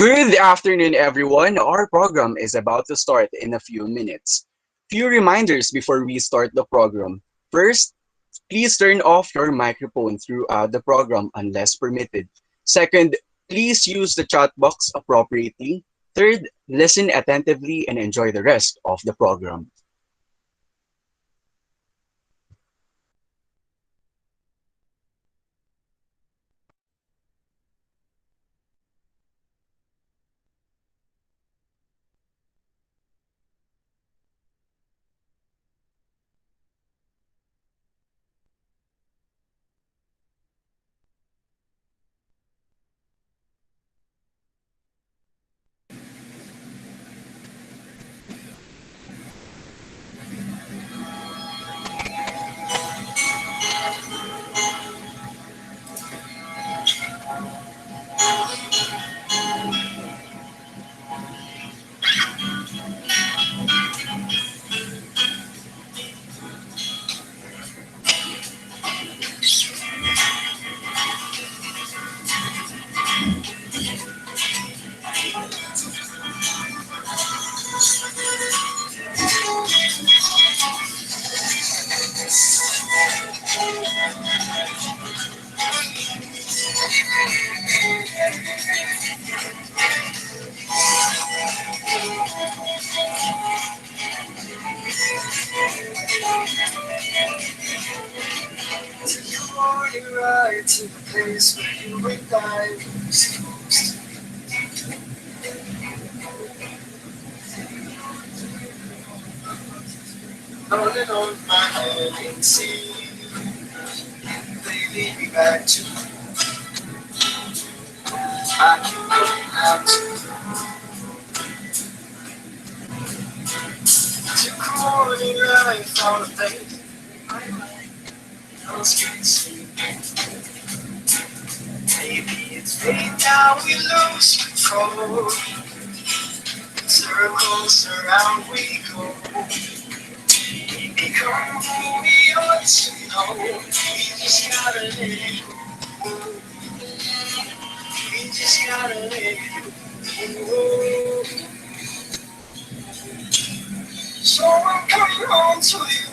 Good afternoon, everyone. Our program is about to start in a few minutes. Few reminders before we start the program. First, please turn off your microphone throughout the program unless permitted. Second, please use the chat box appropriately. Third, listen attentively and enjoy the rest of the program. back to I can go back to calling life on a face else can see. Maybe it's fate now we lose control. Circles around we go. We become who we ought to know. We just gotta let it go. We just gotta let it go. So I'm coming home to you.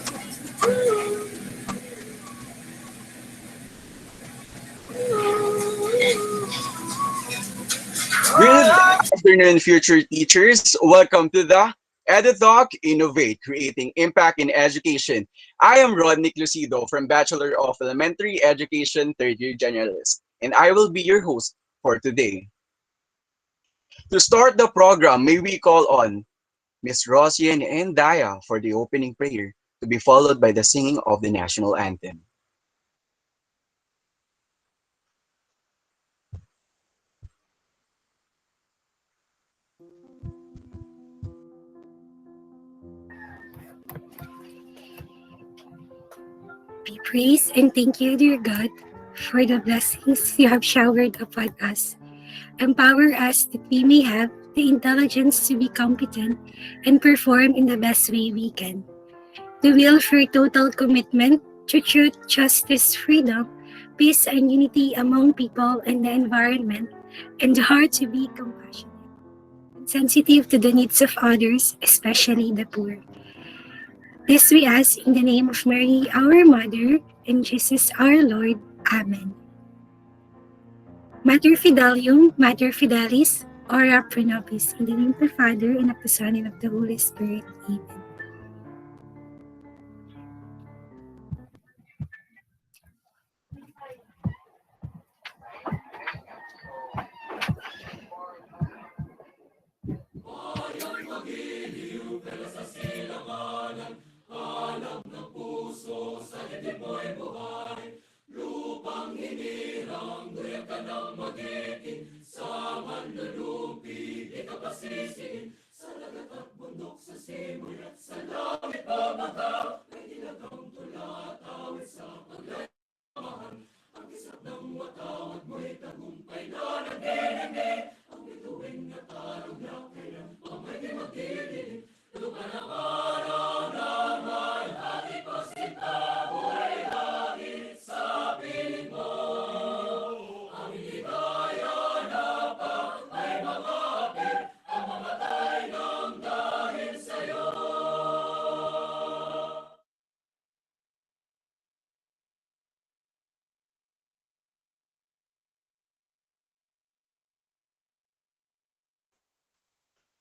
Good afternoon, future teachers. Welcome to the EduTalk Innovate, Creating Impact in Education. I am Rodney Lucido from Bachelor of Elementary Education, third year generalist, and I will be your host for today. To start the program, may we call on Miss Rosian and Daya for the opening prayer, to be followed by the singing of the national anthem. We praise and thank you, dear God, for the blessings you have showered upon us. Empower us that we may have the intelligence to be competent and perform in the best way we can. The will for total commitment to truth, justice, freedom, peace, and unity among people and the environment, and the heart to be compassionate and sensitive to the needs of others, especially the poor. This we ask in the name of Mary, our Mother, and Jesus our Lord. Amen. Mater Fidelium, Mater Fidelis, Ora pro nobis, in the name of the Father, and of the Son, and of the Holy Spirit. Amen.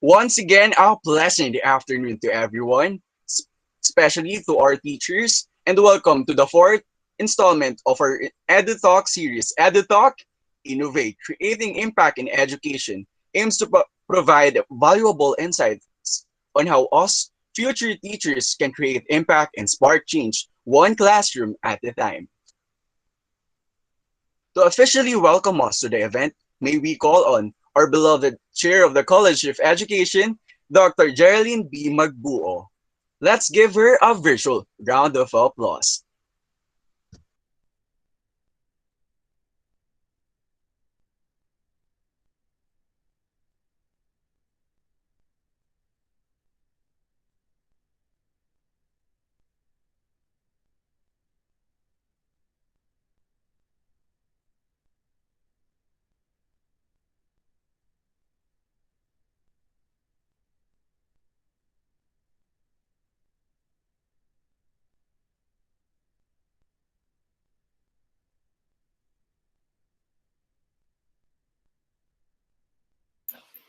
Once again, a pleasant afternoon to everyone, especially to our teachers, and welcome to the fourth installment of our EduTalk series. EduTalk Innovate, Creating Impact in Education, aims to provide valuable insights on how us future teachers can create impact and spark change one classroom at a time. To officially welcome us to the event, may we call on our beloved Chair of the College of Education, Dr. Geraldine B. Magbuo. Let's give her a virtual round of applause.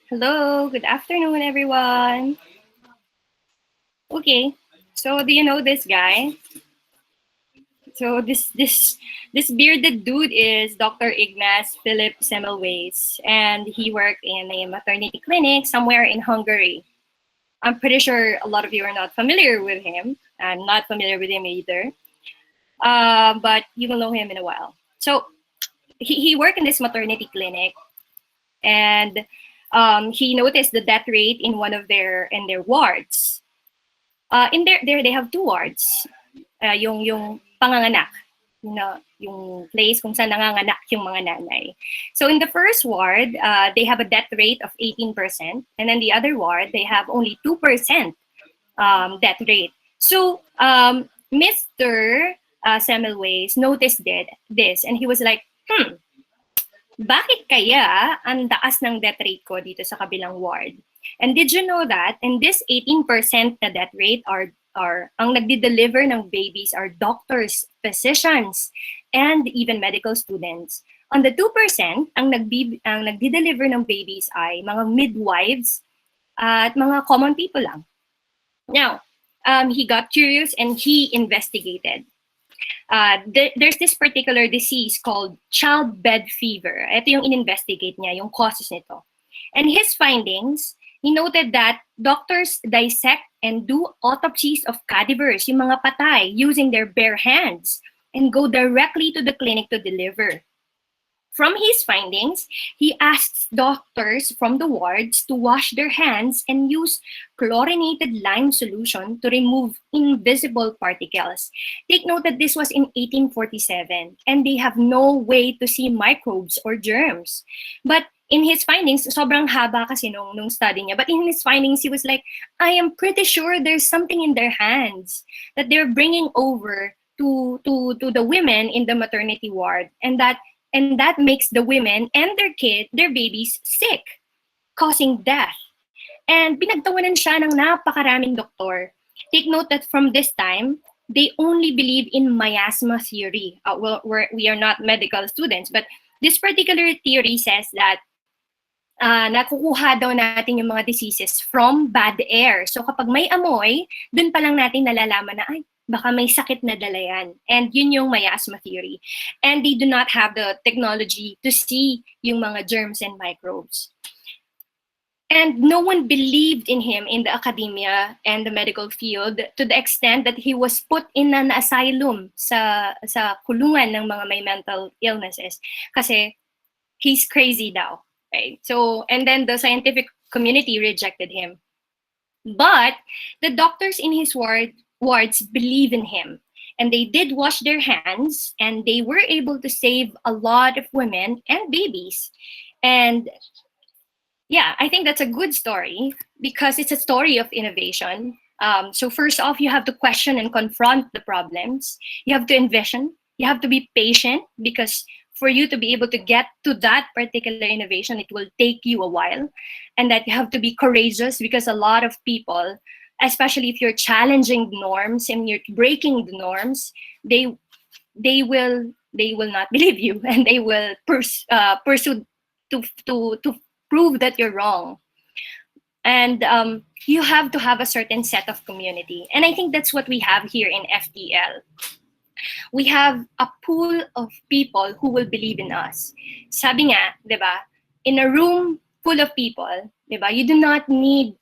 Hello, good afternoon, everyone. Okay, so do you know this guy? So this bearded dude is Dr. Ignace Philip Semmelweis, and he worked in a maternity clinic somewhere in Hungary. I'm pretty sure a lot of you are not familiar with him. I'm not familiar with him either, but you will know him in a while. So he worked in this maternity clinic, and he noticed the death rate in one of their wards. In there they have two wards. Yung panganganak, yung place kung saan nanganganak yung mga nanay. So in the first ward, they have a death rate of 18%, and then the other ward, they have only 2% death rate. So Mr. Semmelweis noticed this, and he was like, bakit kaya ang taas ng death rate ko dito sa kabilang ward? And did you know that in this 18% na death rate are ang nagdi-deliver ng babies are doctors, physicians, and even medical students. On the 2%, ang nagdi-deliver ng babies ay mga midwives at mga common people lang. Now, he got curious and he investigated. There's this particular disease called childbed fever. Ito yung in-investigate niya, yung causes nito. And his findings, he noted that doctors dissect and do autopsies of cadavers, yung mga patay, using their bare hands and go directly to the clinic to deliver. From his findings, he asks doctors from the wards to wash their hands and use chlorinated lime solution to remove invisible particles. Take note that this was in 1847 and they have no way to see microbes or germs. But in his findings, sobrang haba kasi nung study niya, but in his findings, he was like, I am pretty sure there's something in their hands that they're bringing over to the women in the maternity ward, and that makes the women and their babies sick, causing death. And pinagtawanan siya ng napakaraming doktor. Take note that from this time, they only believe in miasma theory. We are not medical students, but this particular theory says that nakukuha daw natin yung mga diseases from bad air. So kapag may amoy, dun pa lang natin nalalaman na, ay, baka may sakit na dala yan. And yun yung miasma theory. And they do not have the technology to see yung mga germs and microbes. And no one believed in him in the academia and the medical field to the extent that he was put in an asylum sa kulungan ng mga may mental illnesses. Kasi he's crazy daw. Right? So, and then the scientific community rejected him. But the doctors in his wards believe in him. And they did wash their hands, and they were able to save a lot of women and babies. And yeah, I think that's a good story because it's a story of innovation. So first off, you have to question and confront the problems. You have to envision. You have to be patient because for you to be able to get to that particular innovation, it will take you a while. And that you have to be courageous because a lot of people, especially if you're challenging norms and you're breaking the norms, they will not believe you, and they will pursue to prove that you're wrong. And you have to have a certain set of community. And I think that's what we have here in FTL. We have a pool of people who will believe in us. Sabi nga, diba, in a room full of people, diba, you do not need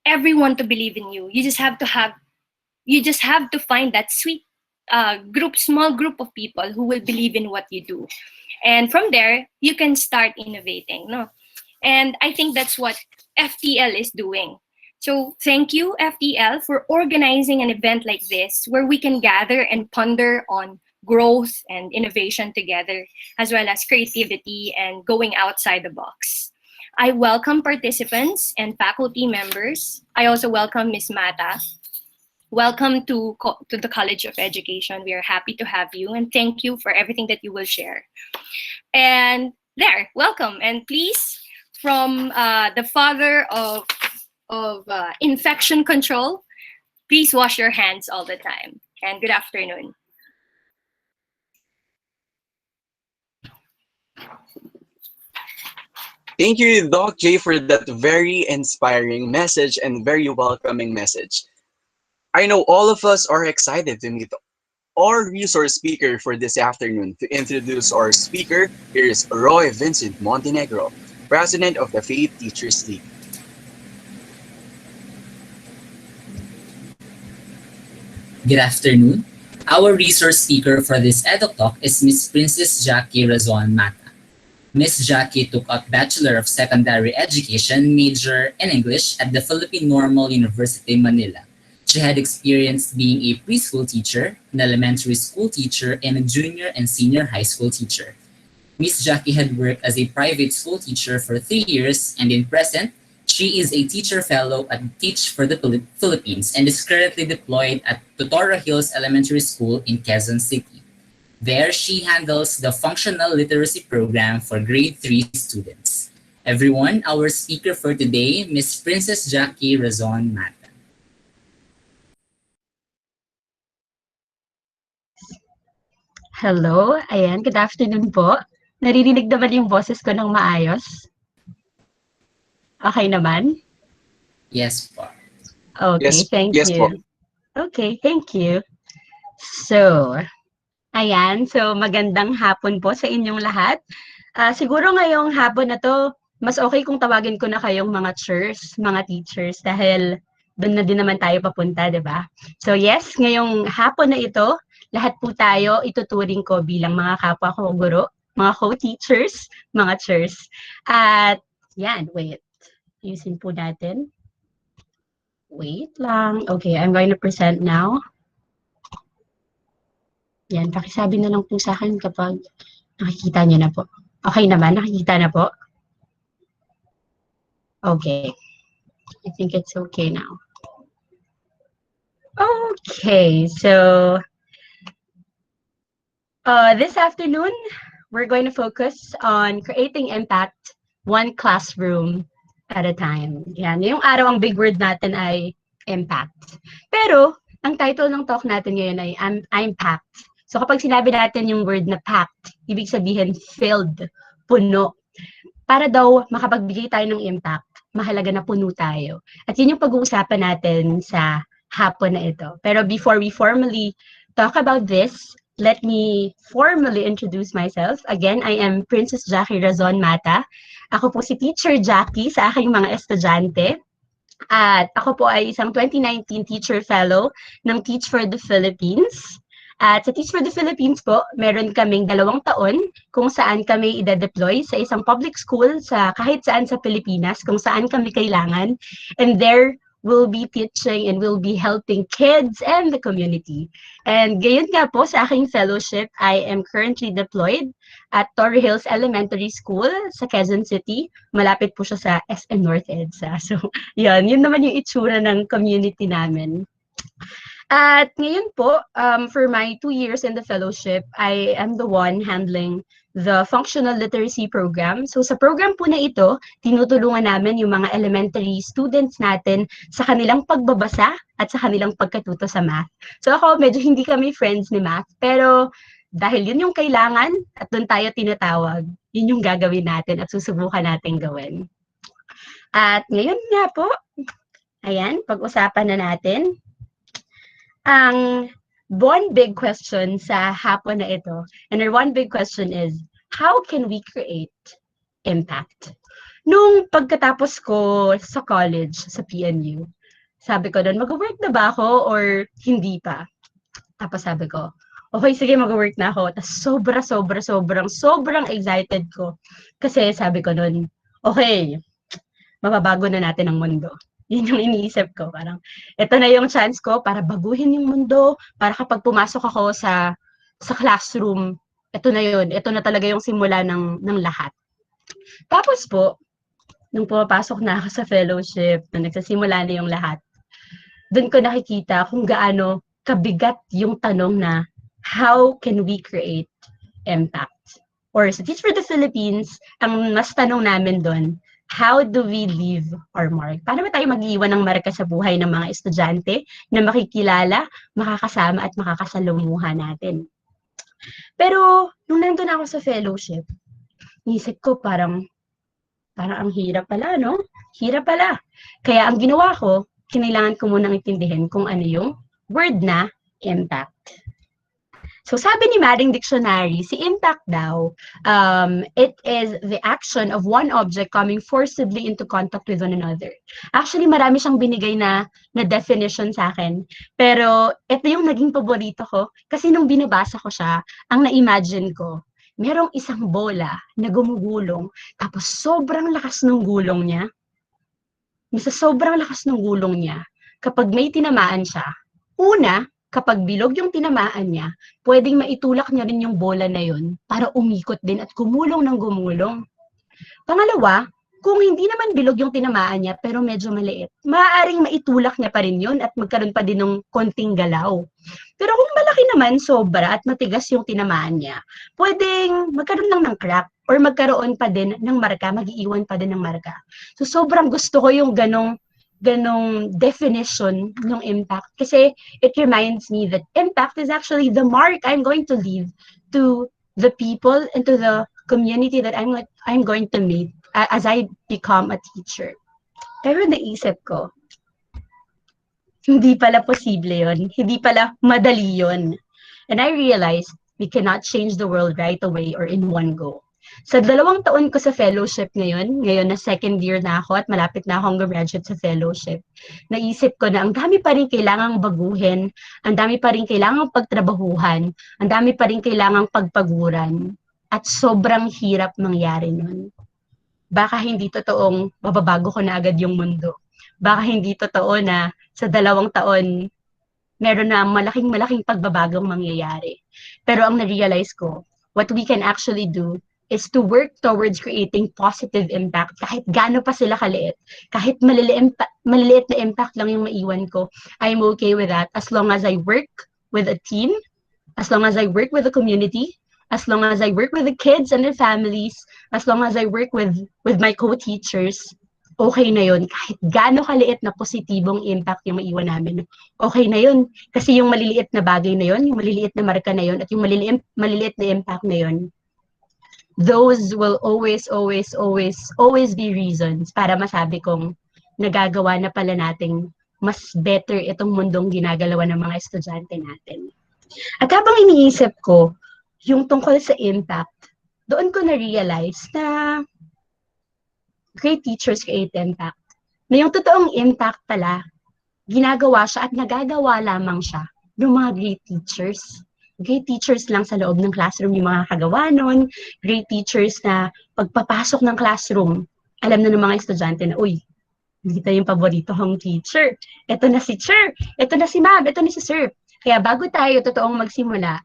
everyone to believe in you. You just have to find that sweet small group of people who will believe in what you do. And from there, you can start innovating. No? And I think that's what FTL is doing. So thank you, FTL, for organizing an event like this where we can gather and ponder on growth and innovation together, as well as creativity and going outside the box. I welcome participants and faculty members. I also welcome Ms. Mata. Welcome to the College of Education. We are happy to have you, and thank you for everything that you will share. And there, welcome. And please, from the father of infection control, please wash your hands all the time. And good afternoon. Thank you, Doc J, for that very inspiring message and very welcoming message. I know all of us are excited to meet our resource speaker for this afternoon. To introduce our speaker, here is Roy Vincent Montenegro, President of the Faith Teachers League. Good afternoon. Our resource speaker for this EDUC talk is Miss Princess Jackie Razon Mata. Miss Jackie took up Bachelor of Secondary Education major in English at the Philippine Normal University, Manila. She had experience being a preschool teacher, an elementary school teacher, and a junior and senior high school teacher. Miss Jackie had worked as a private school teacher for 3 years, and in present, she is a teacher fellow at Teach for the Philippines and is currently deployed at Tutora Hills Elementary School in Quezon City. There, she handles the functional literacy program for grade 3 students. Everyone, our speaker for today, Miss Princess Jackie Razon Mata. Hello, ayan, good afternoon po. Naririnig naman yung boses ko ng maayos? Okay naman? Yes po. Okay, thank yes po. you. Okay, thank you. So, ayan, so magandang hapon po sa inyong lahat. Siguro ngayong hapon na to, mas okay kung tawagin ko na kayong mga chers, mga teachers, dahil doon na din naman tayo papunta, di ba? So yes, ngayong hapon na ito, lahat po tayo ituturing ko bilang mga kapwa ko guro, mga co-teachers, mga chers. At yan, wait. Ayusin po natin. Wait lang. Okay, I'm going to present now. Yan, pakisabi na lang po sa akin kapag nakikita niyo na po. Okay naman, nakikita na po. Okay. I think it's okay now. Okay, so this afternoon, we're going to focus on creating impact one classroom at a time. Yan, yung araw ang big word natin ay impact. Pero, ang title ng talk natin ngayon ay I'm packed. So kapag sinabi natin yung word na packed, ibig sabihin filled, puno. Para daw makapagbigay tayo ng impact, mahalaga na puno tayo. At yun yung pag-uusapan natin sa hapon na ito. Pero before we formally talk about this, let me formally introduce myself. Again, I am Princess Jackie Razon Mata. Ako po si Teacher Jackie sa aking mga estudyante. At ako po ay isang 2019 Teacher Fellow ng Teach for the Philippines. At sa Teach for the Philippines po, meron kaming 2 taon kung saan kami ide-deploy sa isang public school sa kahit saan sa Pilipinas, kung saan kami kailangan. And there, we'll be teaching and we'll be helping kids and the community. And gayon nga po sa aking fellowship, I am currently deployed at Torre Hills Elementary School sa Quezon City. Malapit po siya sa SM North EDSA. So, yun naman yung itsura ng community namin. At ngayon po, for my 2 years in the fellowship, I am the one handling the functional literacy program. So sa program po na ito, tinutulungan namin yung mga elementary students natin sa kanilang pagbabasa at sa kanilang pagkatuto sa math. So ako, medyo hindi kami friends ni math, pero dahil yun yung kailangan at doon tayo tinatawag, yun yung gagawin natin at susubukan natin gawin. At ngayon nga po, ayan, pag-usapan na natin ang one big question sa hapon na ito. And our one big question is, how can we create impact? Nung pagkatapos ko sa college, sa PNU, sabi ko doon, mag-work na ba ako or hindi pa? Tapos sabi ko, okay, sige, mag-work na ako. Tapos sobrang excited ko. Kasi sabi ko doon, okay, mababago na natin ang mundo. Yun yung iniisip ko. Parang, ito na yung chance ko para baguhin yung mundo, para kapag pumasok ako sa classroom, ito na yun. Ito na talaga yung simula ng lahat. Tapos po, nung pumapasok na ako sa fellowship, na nagsasimula na yung lahat, doon ko nakikita kung gaano kabigat yung tanong na, how can we create impact? Or sa Teach for the Philippines, ang mas tanong namin doon, how do we leave our mark? Paano ba tayo mag-iwan ng marka sa buhay ng mga estudyante na makikilala, makakasama at makakasalumuha natin? Pero nung nandun ako sa fellowship, isip ko parang ang hirap pala, no? Hirap pala. Kaya ang ginawa ko, kinailangan ko munang intindihin kung ano yung word na impact. So sabi ni Maring Dictionary, si impact daw, it is the action of one object coming forcibly into contact with one another. Actually, marami siyang binigay na definition sa akin. Pero ito yung naging paborito ko. Kasi nung binabasa ko siya, ang na-imagine ko, merong isang bola na gumugulong, tapos sobrang lakas ng gulong niya. Sa sobrang lakas ng gulong niya, kapag may tinamaan siya, una, kapag bilog yung tinamaan niya, pwedeng maitulak niya rin yung bola na yun para umikot din at gumulong ng gumulong. Pangalawa, kung hindi naman bilog yung tinamaan niya pero medyo maliit, maaaring maitulak niya pa rin yun at magkaroon pa din ng konting galaw. Pero kung malaki naman, sobra at matigas yung tinamaan niya, pwedeng magkaroon lang ng crack or magkaroon pa din ng marka, mag-iiwan pa din ng marka. So sobrang gusto ko yung ganong definition ng impact kasi it reminds me that impact is actually the mark I'm going to leave to the people and to the community that I'm going to meet as I become a teacher. Pero naisip ko, hindi pala posible yun. Hindi pala madali yun. And I realized we cannot change the world right away or in one go. Sa 2 taon ko sa fellowship ngayon na second year na ako at malapit na akong graduate sa fellowship, naisip ko na ang dami pa rin kailangang baguhin, ang dami pa rin kailangang pagtrabahuhan, ang dami pa rin kailangang pagpaguran, at sobrang hirap mangyari nun. Baka hindi totoong mababago ko na agad yung mundo. Baka hindi totoo na sa 2 taon, meron na malaking pagbabagong mangyayari. Pero ang na-realize ko, what we can actually do is to work towards creating positive impact kahit gaano pa sila kaliit. Kahit maliliit na impact lang yung maiwan ko, I'm okay with that as long as I work with a team, as long as I work with the community, as long as I work with the kids and their families, as long as I work with my co-teachers, okay na yun. Kahit gaano kaliit na positibong impact yung maiwan namin, okay na yun. Kasi yung maliliit na bagay na yun, yung maliliit na marka na yun, at yung maliliit na impact na yun, those will always be reasons para masabi kong nagagawa na pala nating mas better itong mundong ginagalawan ng mga estudyante natin. At habang iniisip ko yung tungkol sa impact, doon ko na-realize na great teachers create impact. Na yung totoong impact pala, ginagawa siya at nagagawa lamang siya ng mga great teachers. Great teachers lang sa loob ng classroom yung mga kagawa nun. Great teachers na pagpapasok ng classroom, alam na ng mga estudyante na, uy, dito yung paborito kong teacher. Ito na si Sir. Ito na si Ma'am. Ito na si Sir. Kaya bago tayo totoong magsimula,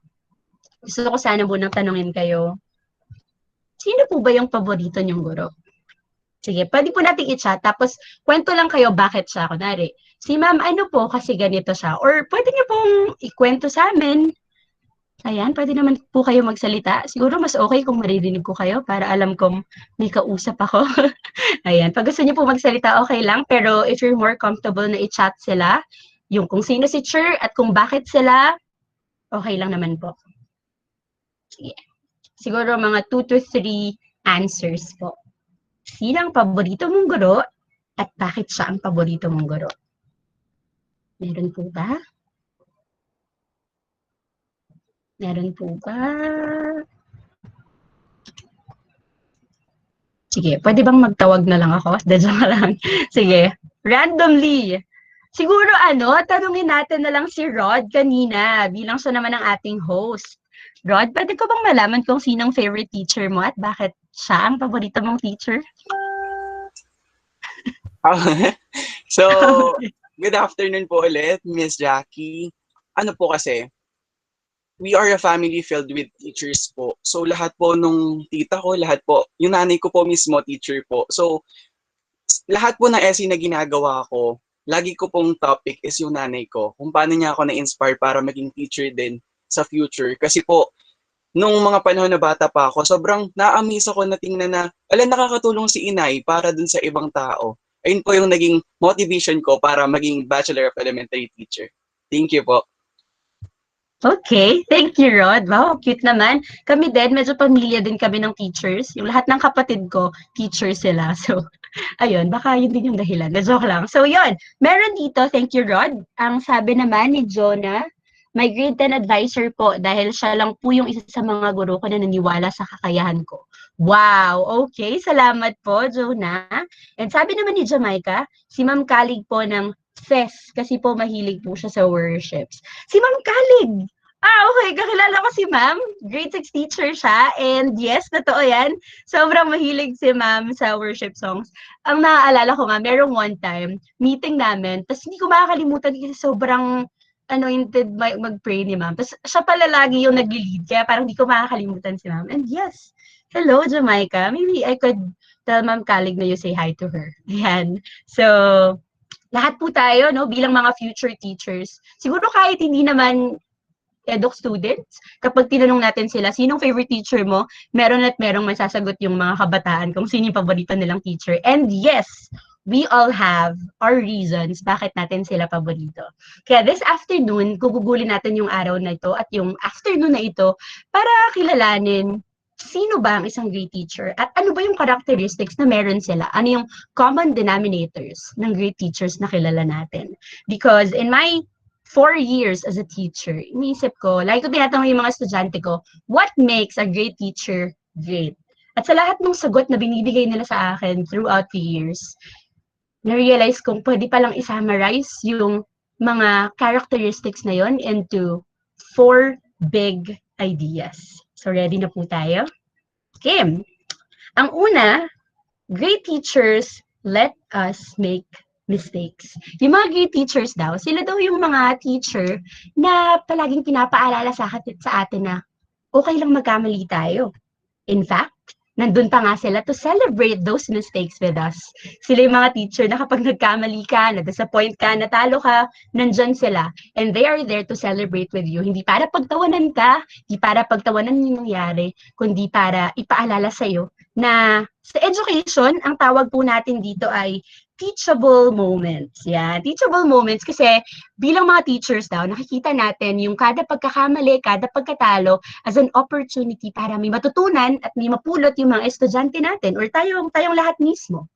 gusto ko sana munang tanungin kayo, sino po ba yung paborito niyong guro? Sige, pwede po natin i-chat. Tapos, kwento lang kayo bakit siya. Kunwari, si Ma'am, ano po kasi ganito siya. Or pwede niyo pong ikwento sa amin. Ayan, pwede naman po kayo magsalita. Siguro mas okay kung maririnig ko kayo para alam kong may kausap ako. Ayan, pag gusto niyo po magsalita, okay lang. Pero if you're more comfortable na i-chat sila, yung kung sino si Sir at kung bakit sila, okay lang naman po. Sige. Siguro mga 2 to 3 answers po. Sino ang paborito mong guro at bakit siya ang paborito mong guro? Meron po ba? Meron po ba? Sige, pwede bang magtawag na lang ako? Joke lang. Sige, randomly. Siguro tanungin natin na lang si Rod kanina bilang siya naman ang ating host. Rod, pwede ko bang malaman kung sinong favorite teacher mo at bakit siya ang paborito mong teacher? So, good afternoon po ulit, Miss Jackie. Ano po kasi, we are a family filled with teachers po. So lahat po nung tita ko, lahat po, yung nanay ko po mismo, teacher po. So lahat po ng essay na ginagawa ko, lagi ko pong topic is yung nanay ko. Kung paano niya ako na-inspire para maging teacher din sa future. Kasi po, nung mga panahon na bata pa ako, sobrang na-amaze ako na tingnan na, nakakatulong si inay para dun sa ibang tao. Ayun po yung naging motivation ko para maging Bachelor of Elementary Teacher. Thank you po. Okay, thank you, Rod. Wow, cute naman. Kami din, medyo pamilya din kami ng teachers. Yung lahat ng kapatid ko, teachers sila. So, ayun, baka yun din yung dahilan. Na joke lang. So, yun, meron dito, thank you, Rod. Ang sabi naman ni Jonah, my grade 10 advisor po dahil siya lang po yung isa sa mga guro ko na naniwala sa kakayahan ko. Wow! Okay, salamat po, Jonah. And sabi naman ni Jamaica, si Ma'am Kalig po ng FES kasi po mahilig po siya sa worships. Si Ma'am Kalig! Okay, kakilala ko si Ma'am. Grade 6 teacher siya. And yes, totoo yan. Sobrang mahilig si Ma'am sa worship songs. Ang naaalala ko nga, merong one time, meeting namin, tapos hindi ko makakalimutan kasi sobrang anointed mag-pray ni Ma'am. Tapos siya pala lagi yung nag-lead, kaya parang hindi ko makakalimutan si Ma'am. And yes, hello, Jamaica. Maybe I could tell Ma'am Kalig na you say hi to her. Ayan. So, lahat po tayo, no, bilang mga future teachers, siguro kahit hindi naman eduk students, kapag tinanong natin sila, sinong favorite teacher mo, meron at merong masasagot yung mga kabataan kung sino yung paborito nilang teacher. And yes, we all have our reasons bakit natin sila paborito. Kaya this afternoon, gugugulin natin yung araw na ito at yung afternoon na ito para kilalanin sino ba ang isang great teacher at ano ba yung characteristics na meron sila? Ano yung common denominators ng great teachers na kilala natin? Because in my 4 years as a teacher, iniisip ko, lagi ko tinatanong yung mga estudyante ko, what makes a great teacher great? At sa lahat ng sagot na binibigay nila sa akin throughout the years, na-realize kong pwede palang i-summarize yung mga characteristics na yon into 4 big ideas. So, ready na po tayo? Okay. Ang una, great teachers let us make mistakes. Yung mga great teachers daw, sila daw yung mga teacher na palaging pinapaalala sa atin na okay lang magkamali tayo. In fact, nandun pa nga sila to celebrate those mistakes with us. Sila yung mga teacher na kapag nagkamali ka, na-disappoint ka, natalo ka, nandyan sila. And they are there to celebrate with you. Hindi para pagtawanan ka, hindi para pagtawanan yung nangyari, kundi para ipaalala sa'yo na sa education, ang tawag po natin dito ay teachable moments. Yeah, teachable moments kasi bilang mga teachers daw, nakikita natin yung kada pagkakamali, kada pagkatalo as an opportunity para may matutunan at may mapulot yung mga estudyante natin or tayong lahat mismo.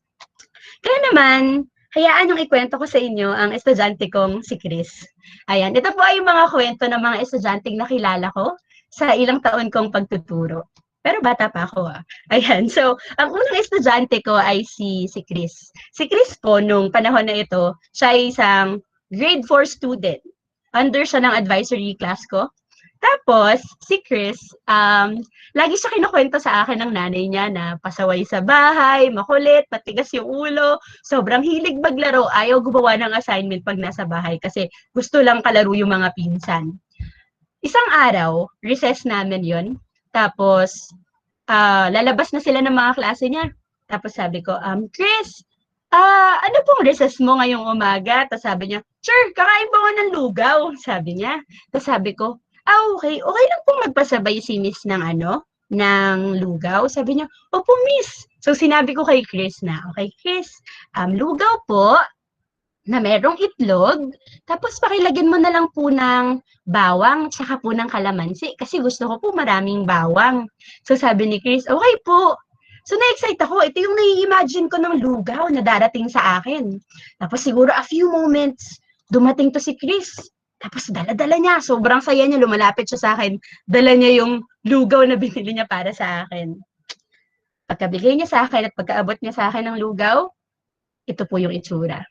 Kaya naman, hayaan yung ikwento ko sa inyo ang estudyante kong si Chris. Ayan, ito po ay yung mga kwento ng mga estudyanteng nakilala ko sa ilang taon kong pagtuturo. Pero bata pa ako Ayan, so ang unang estudyante ko ay si Chris. Si Chris po, nung panahon na ito, siya ay isang grade 4 student. Under siya ng advisory class ko. Tapos, si Chris, lagi siya kinukwento sa akin ng nanay niya na pasaway sa bahay, makulit, matigas yung ulo, sobrang hilig maglaro, ayaw gumawa ng assignment pag nasa bahay kasi gusto lang kalaro yung mga pinsan. Isang araw, recess namin yon. Tapos, lalabas na sila ng mga klase niya. Tapos sabi ko, Chris, ano pong recess mo ngayong umaga? Tapos sabi niya, sure, kakain po ako ng lugaw, sabi niya. Tapos sabi ko, okay. Okay lang pong magpasabay si Miss ng ng lugaw. Sabi niya, opo Miss. So sinabi ko kay Chris na, okay Chris, lugaw po, na merong itlog, tapos pakilagyan mo na lang po ng bawang, tsaka po ng kalamansi, kasi gusto ko po maraming bawang. So sabi ni Chris, okay po. So na-excite ako, ito yung nai-imagine ko ng lugaw na darating sa akin. Tapos siguro a few moments, dumating to si Chris. Tapos dala-dala niya, sobrang saya niya, lumalapit siya sa akin. Dala niya yung lugaw na binili niya para sa akin. Pagkabigay niya sa akin at pagkaabot niya sa akin ng lugaw, ito po yung itsura.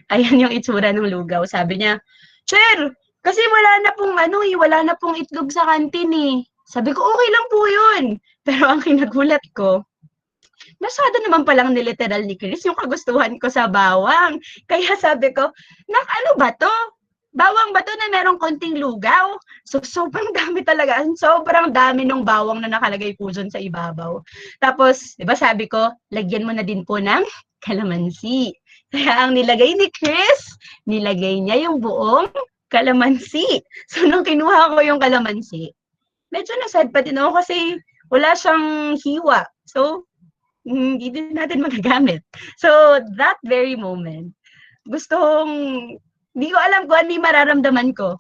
Ayan yung itsura ng lugaw. Sabi niya, Cher, kasi wala na pong itlog sa kantin eh. Sabi ko, okay lang po yun. Pero ang kinagulat ko, masyado naman palang niliteral ni Chris yung kagustuhan ko sa bawang. Kaya sabi ko, ano ba to? Bawang ba to na merong konting lugaw? So, sobrang dami talaga. Sobrang dami ng bawang na nakalagay po dyan sa ibabaw. Tapos, di ba sabi ko, lagyan mo na din po ng kalamansi. Kaya ang nilagay ni Chris, nilagay niya yung buong kalamansi. So, nung kinuha ko yung kalamansi, medyo nasad pa din ako kasi wala siyang hiwa. So, hindi din natin magagamit. So, that very moment, hindi ko alam kung ano yung mararamdaman ko.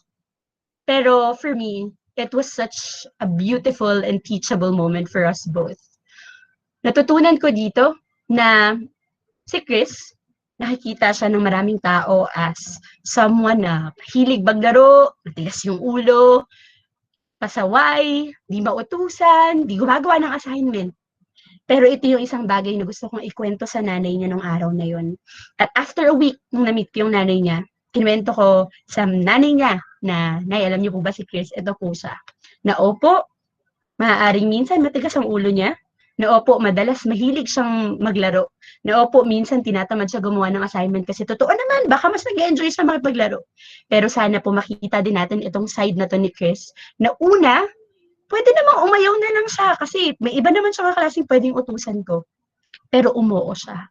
Pero for me, it was such a beautiful and teachable moment for us both. Natutunan ko dito na si Chris, nakikita siya ng maraming tao as someone na hilig maglaro, matigas yung ulo, pasaway, di mautusan, di gumagawa ng assignment. Pero ito yung isang bagay na gusto kong ikwento sa nanay niya nung araw na yun. At after a week, nung na-meet ko yung nanay niya, kinuwento ko sa nanay niya na, Nay, alam niyo po ba si Chris? Ito po siya. Na opo, maaaring minsan matigas ang ulo niya. Na opo, madalas mahilig siyang maglaro. Na opo, minsan tinatamad siya gumawa ng assignment kasi totoo naman, baka mas nag-enjoy siya makipaglaro. Pero sana po makita din natin itong side na to ni Chris, na una, pwede namang umayaw na lang siya kasi may iba naman siyang kaklaseng pwedeng utusan ko. Pero umuo siya.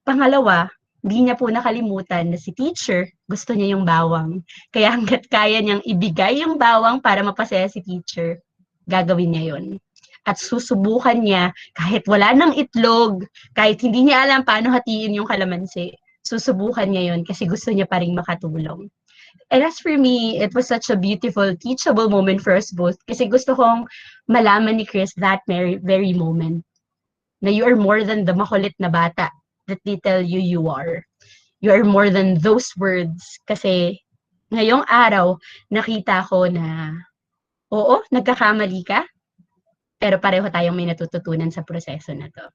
Pangalawa, hindi niya po nakalimutan na si teacher, gusto niya yung bawang. Kaya hanggat kaya niyang ibigay yung bawang para mapasaya si teacher, gagawin niya yon. At susubukan niya, kahit wala ng itlog, kahit hindi niya alam paano hatiin yung kalamansi, susubukan niya yon kasi gusto niya pa rin makatulong. And as for me, it was such a beautiful, teachable moment for us both. Kasi gusto kong malaman ni Chris that very moment na you are more than the makulit na bata that they tell you you are. You are more than those words. Kasi ngayong araw, nakita ko na, oo, nagkakamali ka, pero pareho tayong may natututunan sa proseso na to.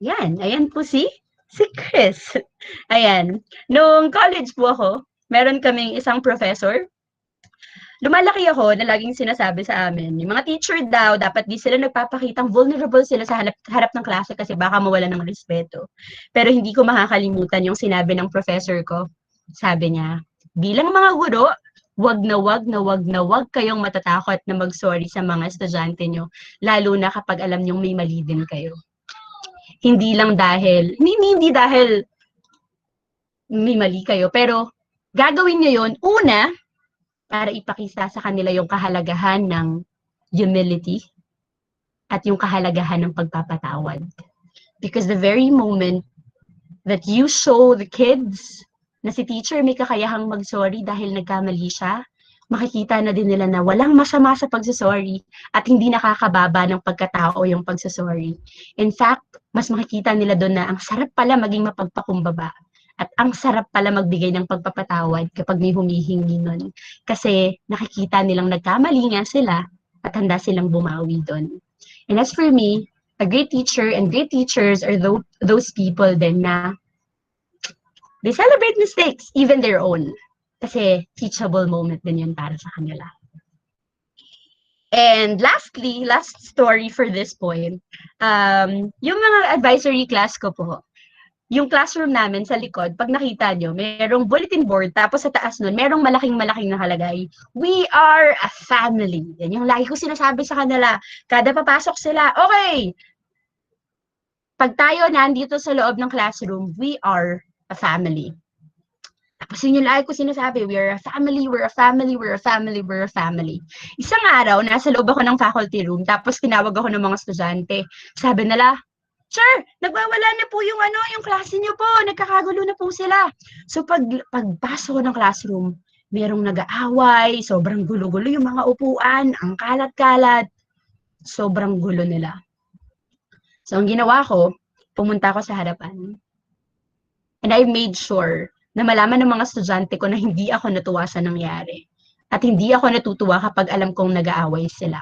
Yan, ayan po si Chris. Ayan, nung college po ako, meron kaming isang professor. Lumalaki ako na laging sinasabi sa amin, yung mga teacher daw, dapat di sila nagpapakitang vulnerable sila sa harap ng klase kasi baka mawala ng respeto. Pero hindi ko makakalimutan yung sinabi ng professor ko. Sabi niya, bilang mga guro, wag na wag kayong matatakot na mag-sorry sa mga estudyante nyo, lalo na kapag alam nyong may mali din kayo. Hindi dahil may mali kayo, pero gagawin nyo yun, una, para ipakita sa kanila yung kahalagahan ng humility at yung kahalagahan ng pagpapatawad. Because the very moment that you show the kids na si teacher may kakayahang mag-sorry dahil nagkamali siya, makikita na din nila na walang masama sa pagsasorry at hindi nakakababa ng pagkatao yung pagsasorry. In fact, mas makikita nila doon na ang sarap pala maging mapagpakumbaba. At ang sarap pala magbigay ng pagpapatawad kapag may humihingi nun. Kasi nakikita nilang nagkamali nga sila at handa silang bumawi doon. And as for me, a great teacher and great teachers are those people din na they celebrate mistakes, even their own. Kasi teachable moment din yun para sa kanila. And lastly, last story for this point, yung mga advisory class ko po, yung classroom namin sa likod, pag nakita nyo, merong bulletin board, tapos sa taas nun, merong malaking nakalagay, we are a family. Yan yung lagi ko sinasabi sa kanila. Kada papasok sila, okay, pag tayo nandito sa loob ng classroom, we are a family. Tapos yun yung lagi ko sinasabi, we are a family, we're a family, we're a family, we're a family. Isang araw, nasa loob ako ng faculty room, tapos tinawag ako ng mga estudyante. Sabi nila, Sir, nagwawala na po yung klase niyo po, nagkakagulo na po sila. So pagpasok ko ng classroom, merong nag-aaway, sobrang gulo-gulo yung mga upuan, ang kalat-kalat, sobrang gulo nila. So ang ginawa ko, pumunta ako sa harapan. And I made sure na malaman ng mga estudyante ko na hindi ako natuwa sa nangyari. At hindi ako natutuwa kapag alam kong nag-aaway sila.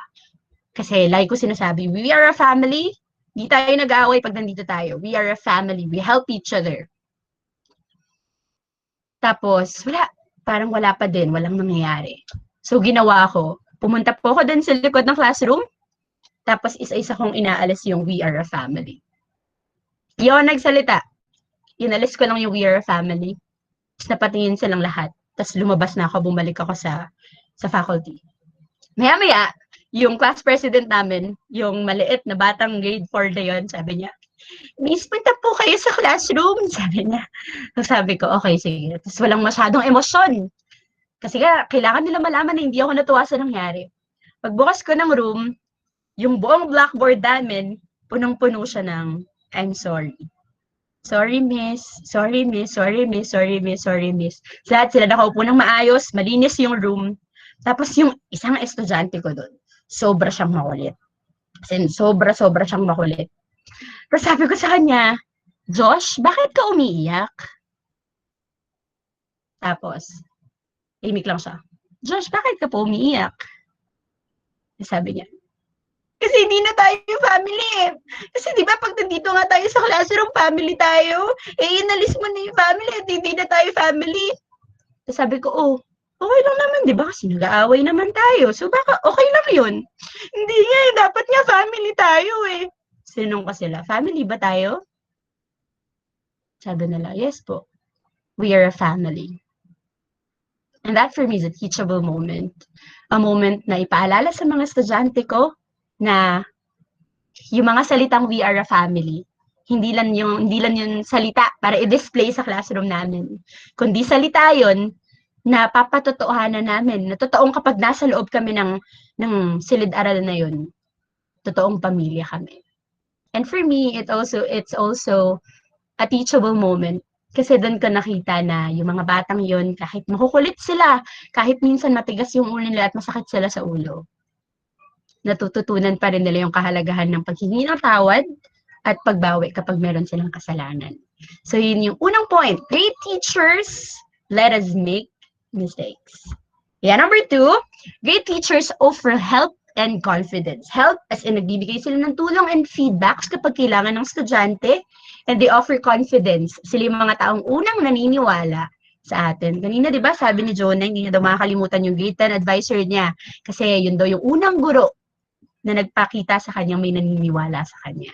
Kasi like ko sinasabi, we are a family. Di tayo nag-aaway pag nandito tayo. We are a family. We help each other. Tapos, parang wala pa din. Walang nangyayari. So, ginawa ko. Pumunta po ako din sa likod ng classroom. Tapos, isa-isa kong inaalis yung we are a family. Yun, nagsalita. Inalis ko lang yung we are a family. Tapos, napatingin silang lahat. Tapos, lumabas na ako. Bumalik ako sa faculty. Maya-maya, yung class president namin, yung maliit na batang grade 4 na yun, sabi niya, Miss, punta po kayo sa classroom, sabi niya. So sabi ko, okay, sige. Tapos walang masyadong emosyon. Kasi kailangan nila malaman na hindi ako natuwa sa nangyari. Pagbukas ko ng room, yung buong blackboard namin, punong-puno siya ng, I'm sorry. Sorry, miss. Sorry, miss. Sorry, miss. Sorry, miss. Sorry, miss. Lahat sila nakaupo ng maayos, malinis yung room. Tapos yung isang estudyante ko doon, sobra siyang makulit. Sobra siyang makulit. Pero sabi ko sa kanya, Josh, bakit ka umiiyak? Tapos, imik lang siya. Josh, bakit ka po umiiyak? Sabi niya, kasi hindi na tayo family eh. Kasi di ba pag nandito nga tayo sa classroom, family tayo. Eh, inalis mo na yung family at hindi na tayo family. So, sabi ko, oh, okay lang naman, di ba? Kasi nag-aaway naman tayo. So, baka okay lang yun. Hindi nga eh, dapat nga family tayo eh. Sinong ka sila? Family ba tayo? Sabi nila, yes po. We are a family. And that for me is a teachable moment. A moment na ipaalala sa mga estudyante ko na yung mga salitang we are a family, hindi lang yung salita para i-display sa classroom namin. Kundi salita yon na papatotohanan namin, na totoong kapag nasa loob kami ng silid-aral na yun, totoong pamilya kami. And for me, it's also a teachable moment. Kasi doon ko nakita na yung mga batang yon kahit makukulit sila, kahit minsan matigas yung ulo nila at masakit sila sa ulo, natututunan pa rin nila yung kahalagahan ng paghingi ng tawad at pagbawi kapag meron silang kasalanan. So yun yung unang point. Great teachers, let us make mistakes. Yeah, number 2, great teachers offer help and confidence. Help as in nagbibigay sila ng tulong and feedbacks kapag kailangan ng estudyante, and they offer confidence. Sila yung mga taong unang naniniwala sa atin. Kanina, di ba, sabi ni Jonah, hindi niya daw makakalimutan yung grade 10 advisor niya kasi yun daw yung unang guro na nagpakita sa kanyang may naniniwala sa kanya.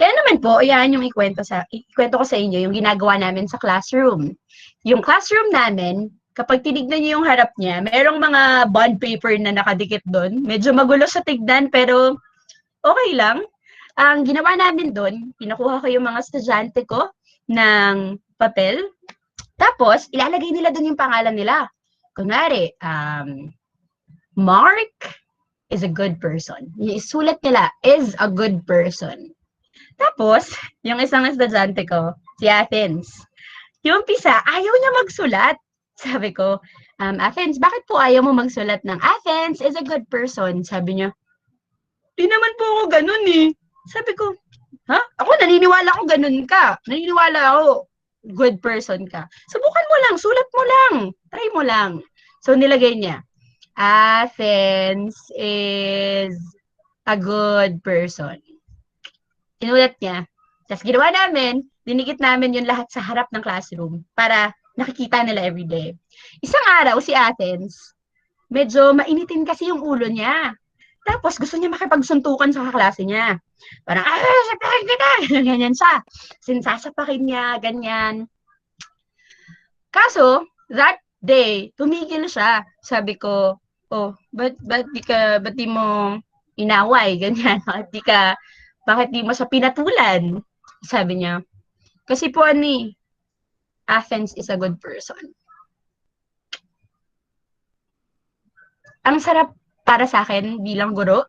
Kaya naman po, yan yung ikwento ko sa inyo, yung ginagawa namin sa classroom. Yung classroom namin, kapag tinignan niyo yung harap niya, merong mga bond paper na nakadikit doon. Medyo magulo sa tignan, pero okay lang. Ang ginawa namin doon, pinakuha ko yung mga estudyante ko ng papel, tapos ilalagay nila doon yung pangalan nila. Kunwari, Mark is a good person. Isulat nila, is a good person. Tapos, yung isang estudyante ko, si Athens, yung umpisa, ayaw niya magsulat. Sabi ko, Athens, bakit po ayaw mo magsulat ng Athens is a good person? Sabi niya, di naman po ako ganun eh. Sabi ko, ha? Ako naniniwala ko ganun ka. Naniniwala ako, good person ka. Subukan mo lang, sulat mo lang, try mo lang. So, nilagay niya, Athens is a good person. Inulat niya. Tapos ginawa namin, dinikit namin yung lahat sa harap ng classroom para nakikita nila everyday. Isang araw, si Athens, medyo mainitin kasi yung ulo niya. Tapos gusto niya makipagsuntukan sa kaklase niya. Parang, sapakin kita! Ganyan siya. Sinsasapakin niya, ganyan. Kaso, that day, tumigil siya. Sabi ko, oh, ba't di mo inaway, ganyan, bakit di mo siya pinatulan? Sabi niya, kasi po Athens is a good person. Ang sarap para sa akin bilang guro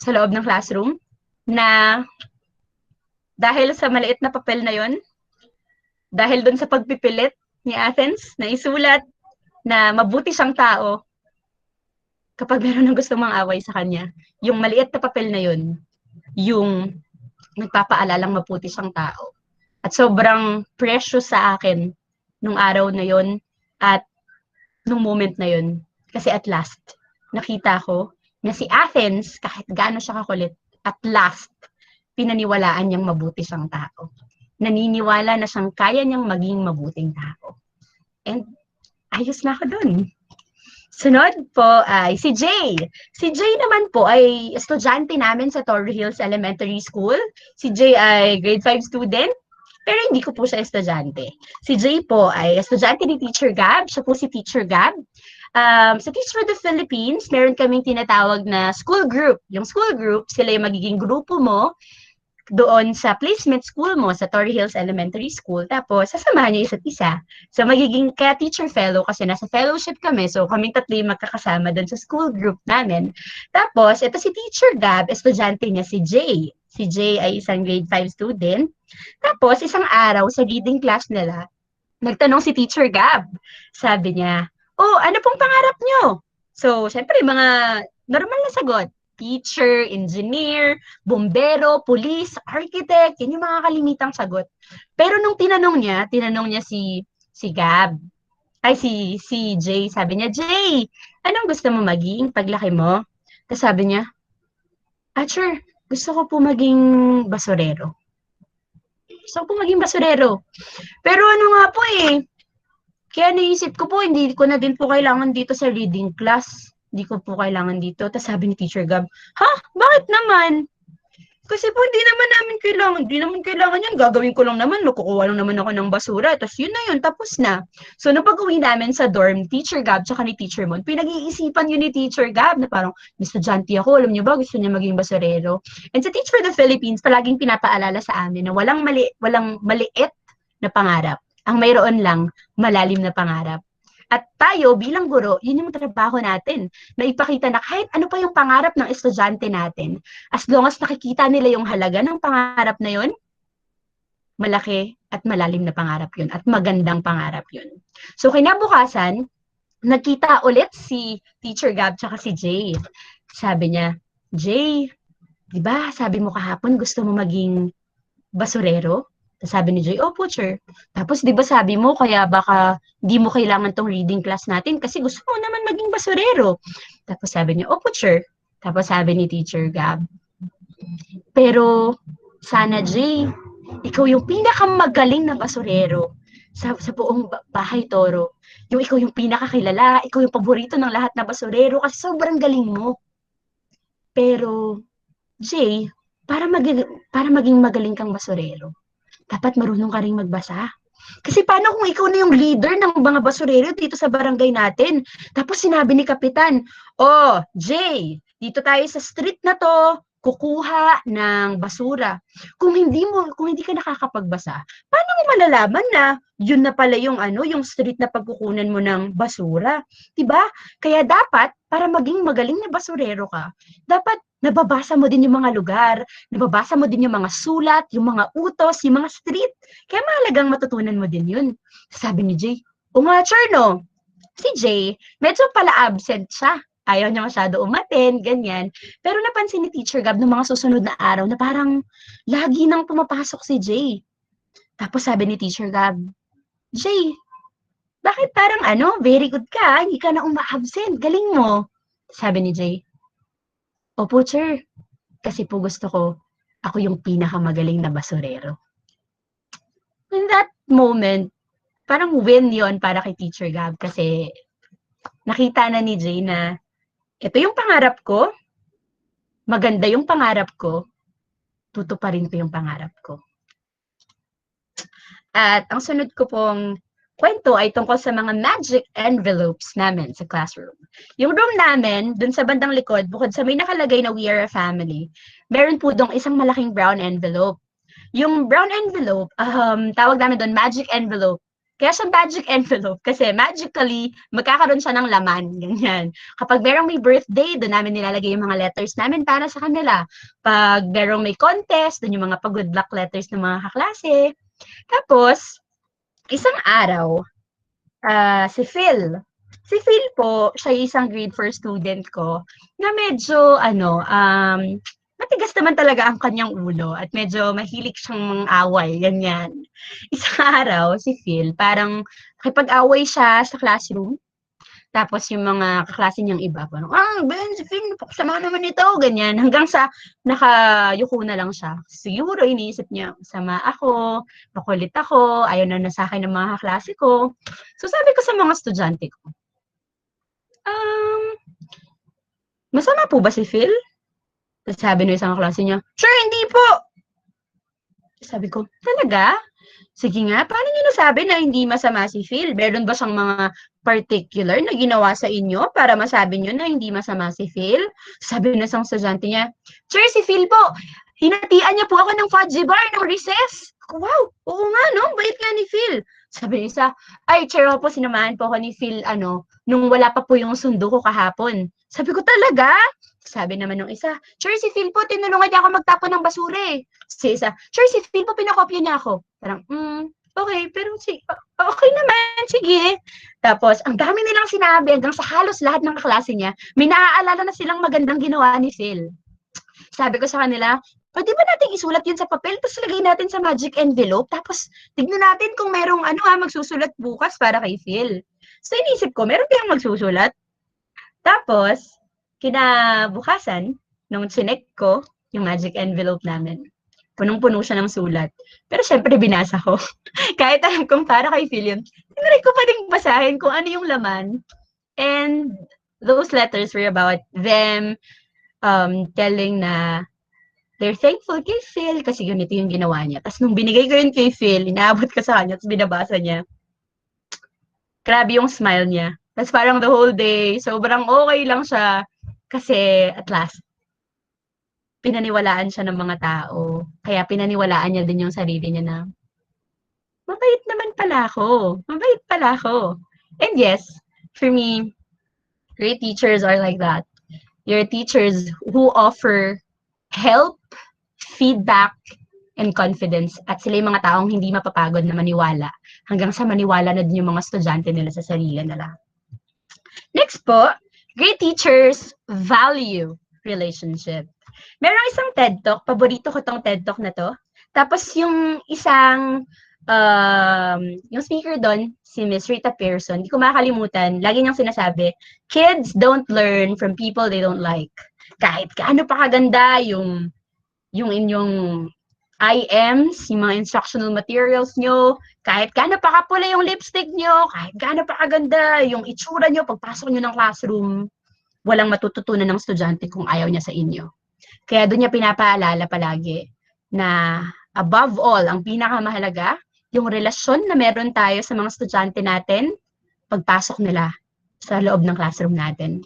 sa loob ng classroom na dahil sa maliit na papel na yon, dahil doon sa pagpipilit ni Athens na isulat na mabuti siyang tao, kapag meron ng gusto mang away sa kanya, yung maliit na papel na yun, yung nagpapaalalang mabuti siyang tao. At sobrang precious sa akin nung araw na yun at nung moment na yun. Kasi at last, nakita ko na si Athens, kahit gaano siya kakulit, at last, pinaniwalaan niyang mabuti siyang tao. Naniniwala na siyang kaya niyang maging mabuting tao. And ayos na ako dun. Sunod po ay si Jay. Si Jay naman po ay estudyante namin sa Torrey Hills Elementary School. Si Jay ay grade 5 student, pero hindi ko po siya estudyante. Si Jay po ay estudyante ni Teacher Gab. Siya po si Teacher Gab. Sa Teach for the Philippines, meron kaming tinatawag na school group. Yung school group, sila yung magiging grupo mo doon sa placement school mo sa Torrey Hills Elementary School. Tapos, sasamahan niyo isa't isa. So, magiging kaya teacher fellow kasi nasa fellowship kami. So, kaming tatlo yung magkakasama doon sa school group namin. Tapos, ito si Teacher Gab, estudyante niya si Jay. Si Jay ay isang grade 5 student. Tapos, isang araw sa reading class nila, nagtanong si Teacher Gab. Sabi niya, oh, ano pong pangarap niyo? So, syempre, mga normal na sagot. teacher, engineer, bombero, police, architect, yan yung mga kalimitang sagot. Pero nung tinanong niya si Gab, si Jay, sabi niya, Jay, anong gusto mo maging paglaki mo? Tapos sabi niya, sure, gusto ko po maging basurero. Gusto ko po maging basurero. Pero ano nga po kaya naisip ko po, hindi ko na din po kailangan dito sa reading class. Hindi ko po kailangan dito. Tapos sabi ni Teacher Gab, ha? Bakit naman? Kasi po hindi naman kailangan yan. Gagawin ko lang naman, makukuha lang naman ako ng basura. Tapos yun na yun, tapos na. So, nung pag-uwi namin sa dorm, Teacher Gab, tsaka ni Teacher Mon, pinag-iisipan yun ni Teacher Gab na parang, Mr. Janty ako, alam niyo ba, gusto niya maging basurero. And sa Teach for the Philippines, palaging pinapaalala sa amin na walang maliit na pangarap. Ang mayroon lang, malalim na pangarap. At tayo bilang guro, yun yung trabaho natin, na ipakita na kahit ano pa yung pangarap ng estudyante natin, as long as nakikita nila yung halaga ng pangarap na yun, malaki at malalim na pangarap yun, at magandang pangarap yun. So kinabukasan, nagkita ulit si Teacher Gab tsaka si Jay. Sabi niya, Jay, di ba sabi mo kahapon gusto mo maging basurero? Sabi ni Joy, opo, sir. Tapos, di ba sabi mo, kaya baka di mo kailangan tong reading class natin kasi gusto mo naman maging basurero. Tapos sabi niya, opo, sir. Tapos sabi ni Teacher Gab, pero sana, Jay, ikaw yung pinakamagaling na basurero sa buong bahay Toro. Yung ikaw yung pinakakilala, ikaw yung paborito ng lahat na basurero kasi sobrang galing mo. Pero, Jay, para maging magaling kang basurero, dapat marunong ka rin magbasa. Kasi paano kung ikaw na yung leader ng mga basurero dito sa barangay natin? Tapos sinabi ni Kapitan, Jay, dito tayo sa street na to, kukuha ng basura. Kung hindi ka nakakapagbasa, paano mo malalaman na yun na pala yung yung street na pagkukunan mo ng basura? 'Di ba? Kaya dapat para maging magaling na basurero ka, dapat nababasa mo din yung mga lugar, nababasa mo din yung mga sulat, yung mga utos, yung mga street. Kaya mahalagang matutunan mo din yun. Sabi ni Jay, nga, sure, no? Si Jay, medyo pala absent siya. Ayaw niya masyado umaten, ganyan. Pero napansin ni Teacher Gab noong mga susunod na araw na parang lagi nang pumapasok si Jay. Tapos sabi ni Teacher Gab, Jay, bakit parang very good ka, hindi ka na uma-absent, galing mo. Sabi ni Jay, opo, sir. Kasi po gusto ko, ako yung pinakamagaling na basurero. In that moment, parang win yon para kay Teacher Gab kasi nakita na ni Jay na ito yung pangarap ko, maganda yung pangarap ko, tutuparin ko yung pangarap ko. At ang sunod ko pong kwento ay tungkol sa mga magic envelopes namin sa classroom. Yung room namin, dun sa bandang likod, bukod sa may nakalagay na We Are a Family, meron po dong isang malaking brown envelope. Yung brown envelope, tawag namin doon magic envelope. Kaya siya magic envelope kasi magically, magkakaroon siya ng laman, ganyan. Kapag merong may birthday, doon namin nilalagay yung mga letters namin para sa kanila. Pag merong may contest, doon yung mga pag-good luck letters ng mga kaklase. Tapos, isang araw, si Phil. Si Phil po, siya isang grade 4 student ko na medyo, matigas naman talaga ang kanyang ulo at medyo mahilig siyang away, ganyan. Isang araw, si Phil, parang nakipag-away siya sa classroom. Tapos yung mga kaklase niyang iba, parang, Ben, si Phil, napakasama naman ito, ganyan. Hanggang sa nakayuko na lang siya. Siguro iniisip niya, sama ako, makulit ako, ayaw na sa akin ng mga kaklase ko. So sabi ko sa mga estudyante ko, masama po ba si Phil? Tapos sabi ng isang kaklase niya, sure, hindi po. Sabi ko, talaga? Sige nga, paano niyo nasabi na hindi masama si Phil? Meron ba siyang mga particular na ginawa sa inyo para masabi niyo na hindi masama si Phil? Sabi ng isang estudyante niya, sir, si Phil po, hinatian niya po ako ng fudgy bar ng recess. Wow, oo nga, no? Bait nga ni Phil. Sabi niya isa, ay, chair po, sinamahan po ako ni Phil, nung wala pa po yung sundo ko kahapon. Sabi ko, talaga? Sabi naman ng isa, sure, si Phil po, tinulungan niya ako magtapon ng basura eh. Si isa, sure, si Phil po, pinakopya niya ako. Parang, okay, pero okay naman, sige. Tapos, ang dami nilang sinabi hanggang sa halos lahat ng kaklase niya, may naaalala na silang magandang ginawa ni Phil. Sabi ko sa kanila, pwede ba natin isulat yun sa papel, tapos lagay natin sa magic envelope, tapos tignan natin kung merong magsusulat bukas para kay Phil. So, inisip ko, meron kayang magsusulat. Tapos, kinabukasan, nung chinek ko, yung magic envelope namin, punong-puno siya ng sulat. Pero syempre, binasa ko. Kahit alam kong para kay Phil yun, tinry ko pa ding basahin kung ano yung laman. And those letters were about them telling na they're thankful kay Phil kasi ganito yung ginawa niya. Tapos nung binigay ko yun kay Phil, inaabot ko sa kanya, tapos binabasa niya. Grabe yung smile niya. Tapos parang the whole day, sobrang okay lang siya kasi at last, pinaniwalaan siya ng mga tao. Kaya pinaniwalaan niya din yung sarili niya na, mabait naman pala ako. Mabait pala ako. And yes, for me, great teachers are like that. Your teachers who offer help, feedback, and confidence. At sila yung mga taong hindi mapapagod na maniwala hanggang sa maniwala na din yung mga estudyante nila sa sarili nila. Next po, great teachers value relationship. Meron isang TED Talk, paborito ko tong TED Talk na to. Tapos yung isang, yung speaker doon, si Miss Rita Pearson, hindi ko makakalimutan, lagi niyang sinasabi, kids don't learn from people they don't like. Kahit gaano pa kaganda yung inyong IMs, yung mga instructional materials nyo, kahit gaano pa kapula yung lipstick nyo, kahit gaano pa kaganda yung itsura nyo, pagpasok nyo ng classroom, walang matututunan ng estudyante kung ayaw niya sa inyo. Kaya doon niya pinapaalala palagi na above all, ang pinakamahalaga, yung relasyon na meron tayo sa mga estudyante natin, pagpasok nila sa loob ng classroom natin.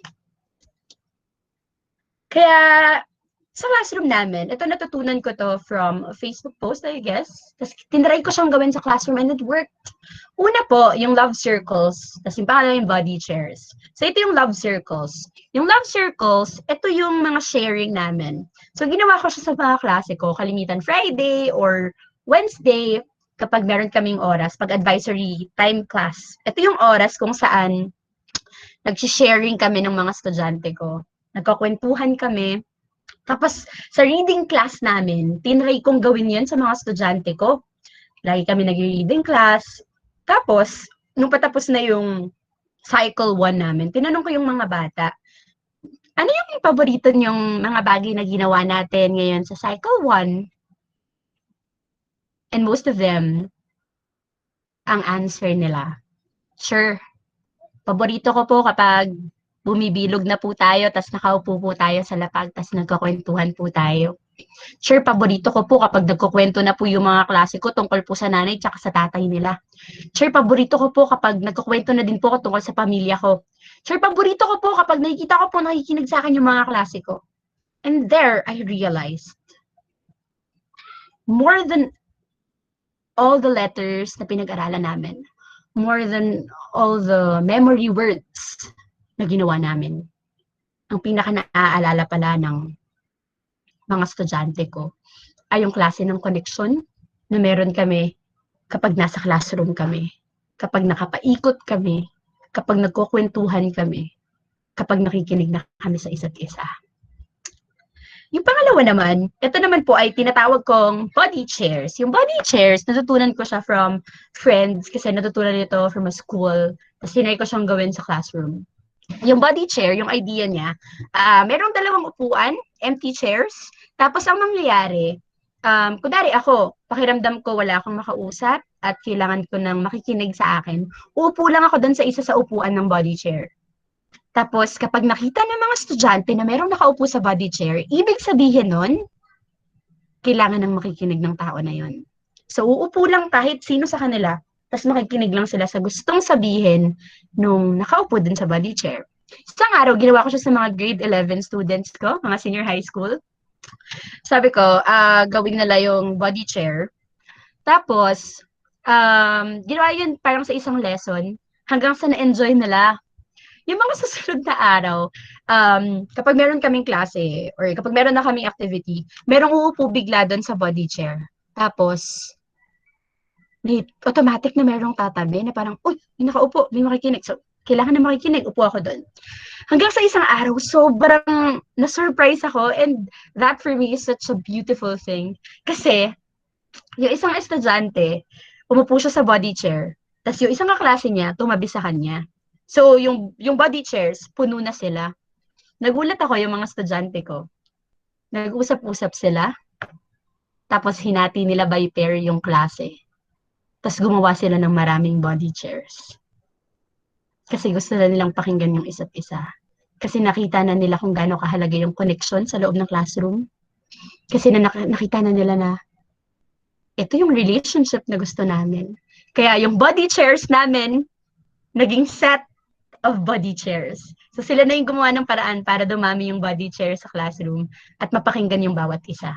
Kaya sa classroom namin, ito natutunan ko to from a Facebook post, I guess. Tapos tinry ko siyang gawin sa classroom and it worked. Una po, yung love circles. Tapos yung pangalawa yung body chairs. So ito yung love circles. Yung love circles, ito yung mga sharing namin. So ginawa ko siya sa mga klase ko, kalimitan Friday or Wednesday, kapag meron kaming oras, pag advisory time class. Ito yung oras kung saan nag-sharing kami ng mga estudyante ko. Nagkakwentuhan kami. Tapos, sa reading class namin, tinry kong gawin yan sa mga estudyante ko. Lagi kami nag-reading class. Tapos, nung patapos na yung cycle 1 namin, tinanong ko yung mga bata, ano yung paborito niyong mga bagay na ginawa natin ngayon sa cycle 1? And most of them, ang answer nila, sure, paborito ko po kapag bumibilog na po tayo, tas nakaupo po tayo sa lapag, tas nagkakwentuhan po tayo. Sure, paborito ko po kapag nagkukwento na po yung mga klase ko tungkol po sa nanay tsaka sa tatay nila. Sure, paborito ko po kapag nagkukwento na din po ako tungkol sa pamilya ko. Sure, paborito ko po kapag nakikita ko po nakikinig sa akin yung mga klase ko. And there, I realized, more than all the letters na pinag-aralan namin, more than all the memory words na ginawa namin, ang pinaka-naaalala pala ng mga estudyante ko ay yung klase ng connection na meron kami kapag nasa classroom kami, kapag nakapaikot kami, kapag nagkukwentuhan kami, kapag nakikinig na kami sa isa't isa. Yung pangalawa naman, ito naman po ay tinatawag kong body chairs. Yung body chairs, natutunan ko siya from friends kasi natutunan nito from a school. Tapos tinry ko siyang gawin sa classroom. Yung body chair, yung idea niya, merong dalawang upuan, empty chairs. Tapos ang mangyayari, kunwari ako, pakiramdam ko wala akong makausap at kailangan ko ng makikinig sa akin, uupo lang ako doon sa isa sa upuan ng body chair. Tapos, kapag nakita ng mga estudyante na merong nakaupo sa body chair, ibig sabihin nun, kailangan ng makikinig ng tao na yon. So, uupo lang kahit sino sa kanila, tapos makikinig lang sila sa gustong sabihin nung nakaupo dun sa body chair. Isang araw, ginawa ko siya sa mga grade 11 students ko, mga senior high school. Sabi ko, gawin nila yung body chair. Tapos, ginawa yun parang sa isang lesson, hanggang sa na-enjoy nila. Yung mga susunod na araw, kapag meron kaming klase or kapag meron na kaming activity, merong uupo bigla doon sa body chair. Tapos, may automatic na merong tatabi na parang, uy, may nakaupo, may makikinig. So, kailangan na makikinig, upo ako doon. Hanggang sa isang araw, sobrang na-surprise ako and that for me is such a beautiful thing. Kasi, yung isang estudyante, umupo siya sa body chair. Tapos yung isang kaklase niya, tumabi sa kanya. So, yung body chairs, puno na sila. Nagulat ako yung mga estudyante ko. Nag-usap-usap sila. Tapos hinati nila by pair yung klase. Tapos gumawa sila ng maraming body chairs. Kasi gusto na nilang pakinggan yung isa't isa. Kasi nakita na nila kung gaano kahalaga yung connection sa loob ng classroom. Kasi nakita na nila na ito yung relationship na gusto namin. Kaya yung body chairs namin, naging set of body chairs. So sila na yung gumawa ng paraan para dumami yung body chairs sa classroom at mapakinggan yung bawat isa.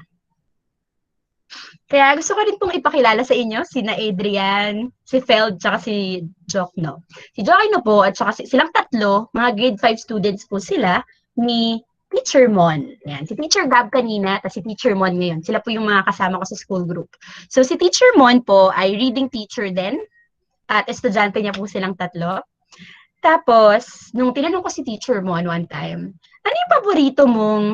Kaya gusto ko rin pong ipakilala sa inyo sina Adrian, si Feld, tsaka si Jokno. Si Jokno po at tsaka silang tatlo, mga grade 5 students po sila ni Teacher Mon. Yan. Si Teacher Gab kanina at si Teacher Mon ngayon. Sila po yung mga kasama ko sa school group. So si Teacher Mon po ay reading teacher din at estudyante niya po silang tatlo. Tapos, nung tinanong ko si Teacher Mon one time, ano yung paborito mong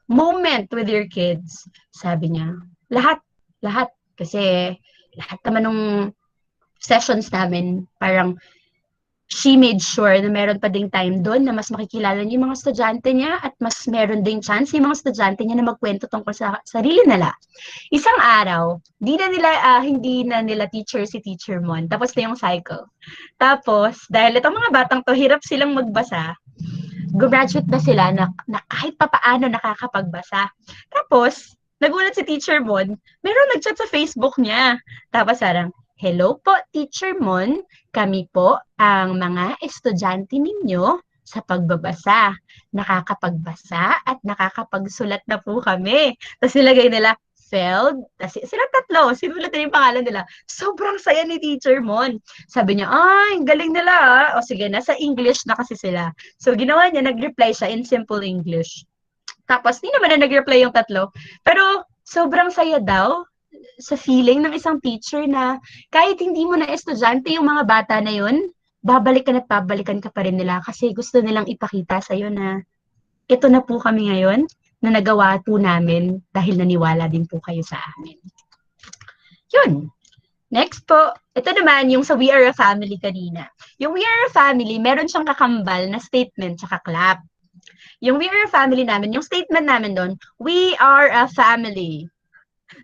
moment with your kids? Sabi niya, lahat. Kasi lahat naman ng sessions namin, parang she made sure na meron pa ding time doon na mas makikilala niya yung mga estudyante niya at mas meron ding chance yung mga estudyante niya na magkwento tungkol sa sarili nila. Isang araw, hindi na nila teacher si Teacher Mon. Tapos na yung cycle. Tapos, dahil itong mga batang to, hirap silang magbasa, graduate na sila na kahit papaano nakakapagbasa. Tapos, nagulat si Teacher Mon, meron nag-chat sa Facebook niya. Tapos parang, hello po, Teacher Mon. Kami po ang mga estudyante ninyo sa pagbabasa. Nakakapagbasa at nakakapagsulat na po kami. Tapos nilagay nila, Feld. Tapos sila tatlo, sinulat na yung pangalan nila. Sobrang saya ni Teacher Mon. Sabi niya, ay, galing nila ah. O sige, nasa English na kasi sila. So ginawa niya, nag-reply siya in simple English. Tapos, di naman na nag-reply yung tatlo. Pero, sobrang saya daw sa feeling ng isang teacher na kahit hindi mo na estudyante yung mga bata na yun, babalikan at babalikan ka pa rin nila kasi gusto nilang ipakita sa'yo na ito na po kami ngayon na nagawa po namin dahil naniwala din po kayo sa amin. Yun. Next po, ito naman yung sa We Are a Family kanina. Yung We Are a Family, meron siyang kakambal na statement tsaka clap. Yung We Are a Family namin, yung statement namin doon, We are a family.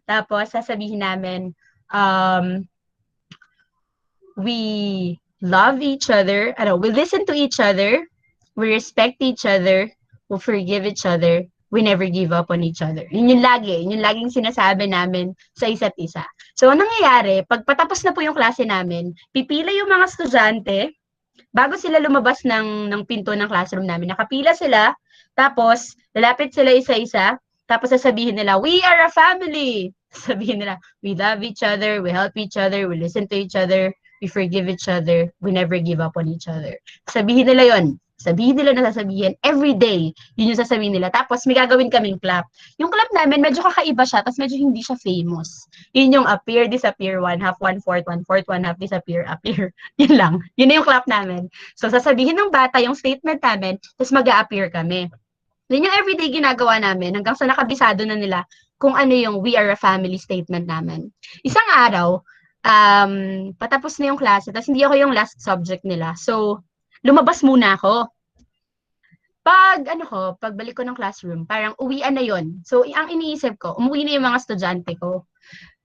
Tapos, sasabihin namin, we love each other, we listen to each other, we respect each other, we forgive each other, we never give up on each other. Yun yung laging sinasabi namin sa isa't isa. So, anong nangyayari, pag patapos na po yung klase namin, pipila yung mga estudyante, bago sila lumabas ng pinto ng classroom namin, nakapila sila, tapos, lalapit sila isa-isa, tapos sasabihin nila, we are a family. Sabihin nila, we love each other, we help each other, we listen to each other, we forgive each other, we never give up on each other. Sabihin nila yon. Sabihin nila na sasabihin, every day, yun yung sasabihin nila. Tapos may gagawin kaming clap. Yung clap namin, medyo kakaiba siya, tapos medyo hindi siya famous. Yun yung appear, disappear, 1/2, 1/4, 1/4, 1/2, disappear, appear. Yun lang. Yun na yung clap namin. So sasabihin ng bata yung statement namin, tapos mag-a-appear kami. Yun yung everyday ginagawa namin hanggang sa nakabisado na nila kung ano yung We Are a Family statement namin. Isang araw, patapos na yung klase, tapos hindi ako yung last subject nila. So, lumabas muna ako. Pagbalik ko ng classroom, parang uwian na yon. So, ang iniisip ko, umuwi na yung mga estudyante ko.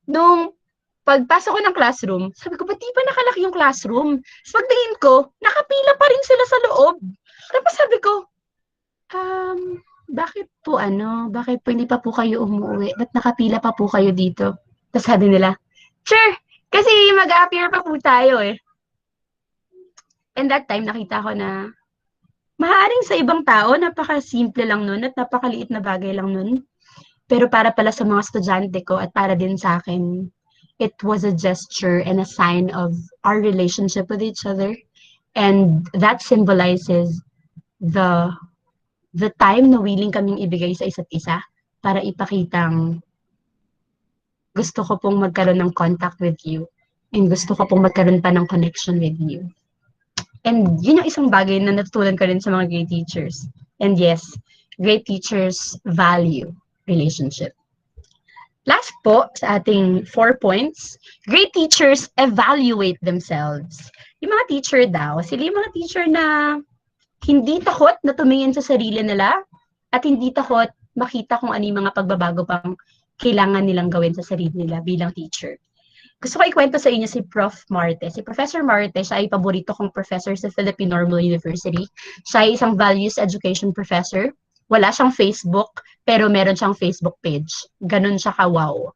Nung pagpasok ko ng classroom, sabi ko, ba't di ba nakalaki yung classroom? Tapos pagtingin ko, nakapila pa rin sila sa loob. Tapos sabi ko, bakit po hindi pa po kayo umuwi? Ba't nakapila pa po kayo dito? Tapos sabi nila, sure, kasi mag-appear pa po tayo eh. And that time, nakita ko na maaaring sa ibang tao, napaka-simple lang nun at napakaliit na bagay lang nun. Pero para pala sa mga estudyante ko at para din sa akin, it was a gesture and a sign of our relationship with each other. And that symbolizes the time na willing kaming ibigay sa isa't isa para ipakitang gusto ko pong magkaroon ng contact with you. And gusto ko pong magkaroon pa ng connection with you. And yun yung isang bagay na natutunan ko rin sa mga great teachers. And yes, great teachers value relationship. Last po sa ating 4 points, great teachers evaluate themselves. Yung mga teacher daw, sila yung mga teacher na hindi takot na tumingin sa sarili nila at hindi takot makita kung ano yung mga pagbabago pang kailangan nilang gawin sa sarili nila bilang teacher. Gusto ko ikwento sa inyo si Prof. Marte. Si Professor Marte, siya ay paborito kong professor sa Philippine Normal University. Siya ay isang values education professor. Wala siyang Facebook, pero meron siyang Facebook page. Ganun siya ka-wow.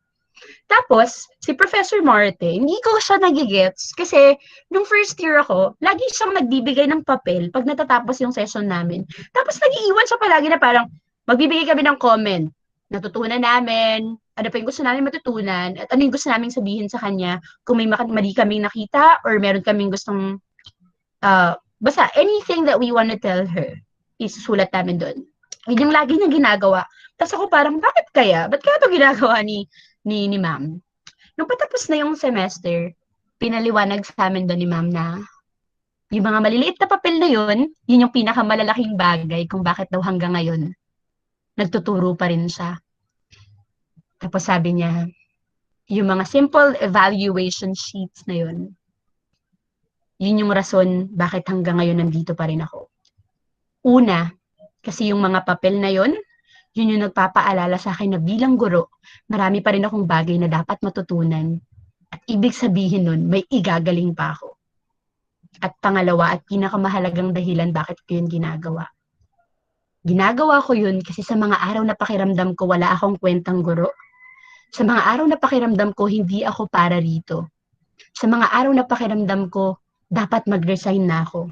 Tapos, si Professor Marte, hindi ko siya nagigets kasi nung first year ako, lagi siyang nagbibigay ng papel pag natatapos yung session namin. Tapos nag-iiwan siya palagi na parang magbibigay kami ng comment. Natutunan namin, ano pa yung gusto namin matutunan, at ano yung gusto namin sabihin sa kanya kung may mali kaming nakita or meron kaming gustong, basta anything that we want to tell her, isusulat namin doon. Yun yung lagi niya ginagawa. Tapos ako parang, bakit kaya? Ba't kaya ito ginagawa ni ma'am? Nung patapos na yung semester, pinaliwanag sa amin doon ni ma'am na yung mga maliliit na papel na yun yung pinakamalalaking bagay kung bakit daw hanggang ngayon nagtuturo pa rin siya. Tapos sabi niya, yung mga simple evaluation sheets na yun yung rason bakit hanggang ngayon nandito pa rin ako. Una, kasi yung mga papel na yun yung nagpapaalala sa akin na bilang guro, marami pa rin akong bagay na dapat matutunan. At ibig sabihin nun, may igagaling pa ako. At pangalawa, at pinakamahalagang dahilan bakit ko yun ginagawa. Ginagawa ko yun kasi sa mga araw na pakiramdam ko wala akong kwentang guro. Sa mga araw na pakiramdam ko hindi ako para rito. Sa mga araw na pakiramdam ko dapat mag-resign na ako.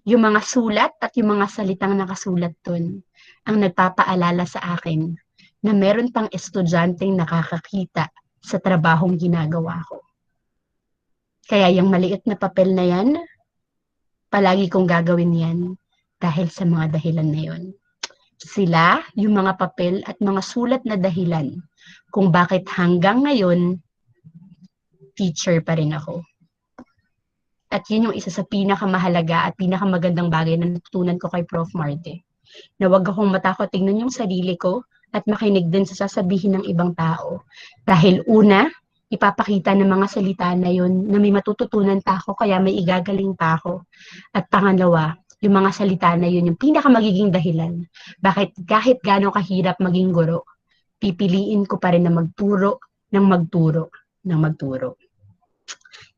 Yung mga sulat at yung mga salitang nakasulat dun ang nagpapaalala sa akin na meron pang estudyanteng nakakakita sa trabahong ginagawa ko. Kaya yung maliit na papel na yan, palagi kong gagawin yan dahil sa mga dahilan na yon. Sila, yung mga papel at mga sulat na dahilan kung bakit hanggang ngayon, teacher pa rin ako. At yun yung isa sa pinakamahalaga at pinakamagandang bagay na natutunan ko kay Prof. Marte. Na wag akong matakot tingnan yung sarili ko at makinig din sa sasabihin ng ibang tao. Dahil una, ipapakita ng mga salita na yun na may matututunan pa ako kaya may igagaling pa ako. At pangalawa, yung mga salita na yun yung pinakamagiging dahilan. Bakit kahit gaano kahirap maging guro, pipiliin ko pa rin na magturo, ng magturo, ng magturo.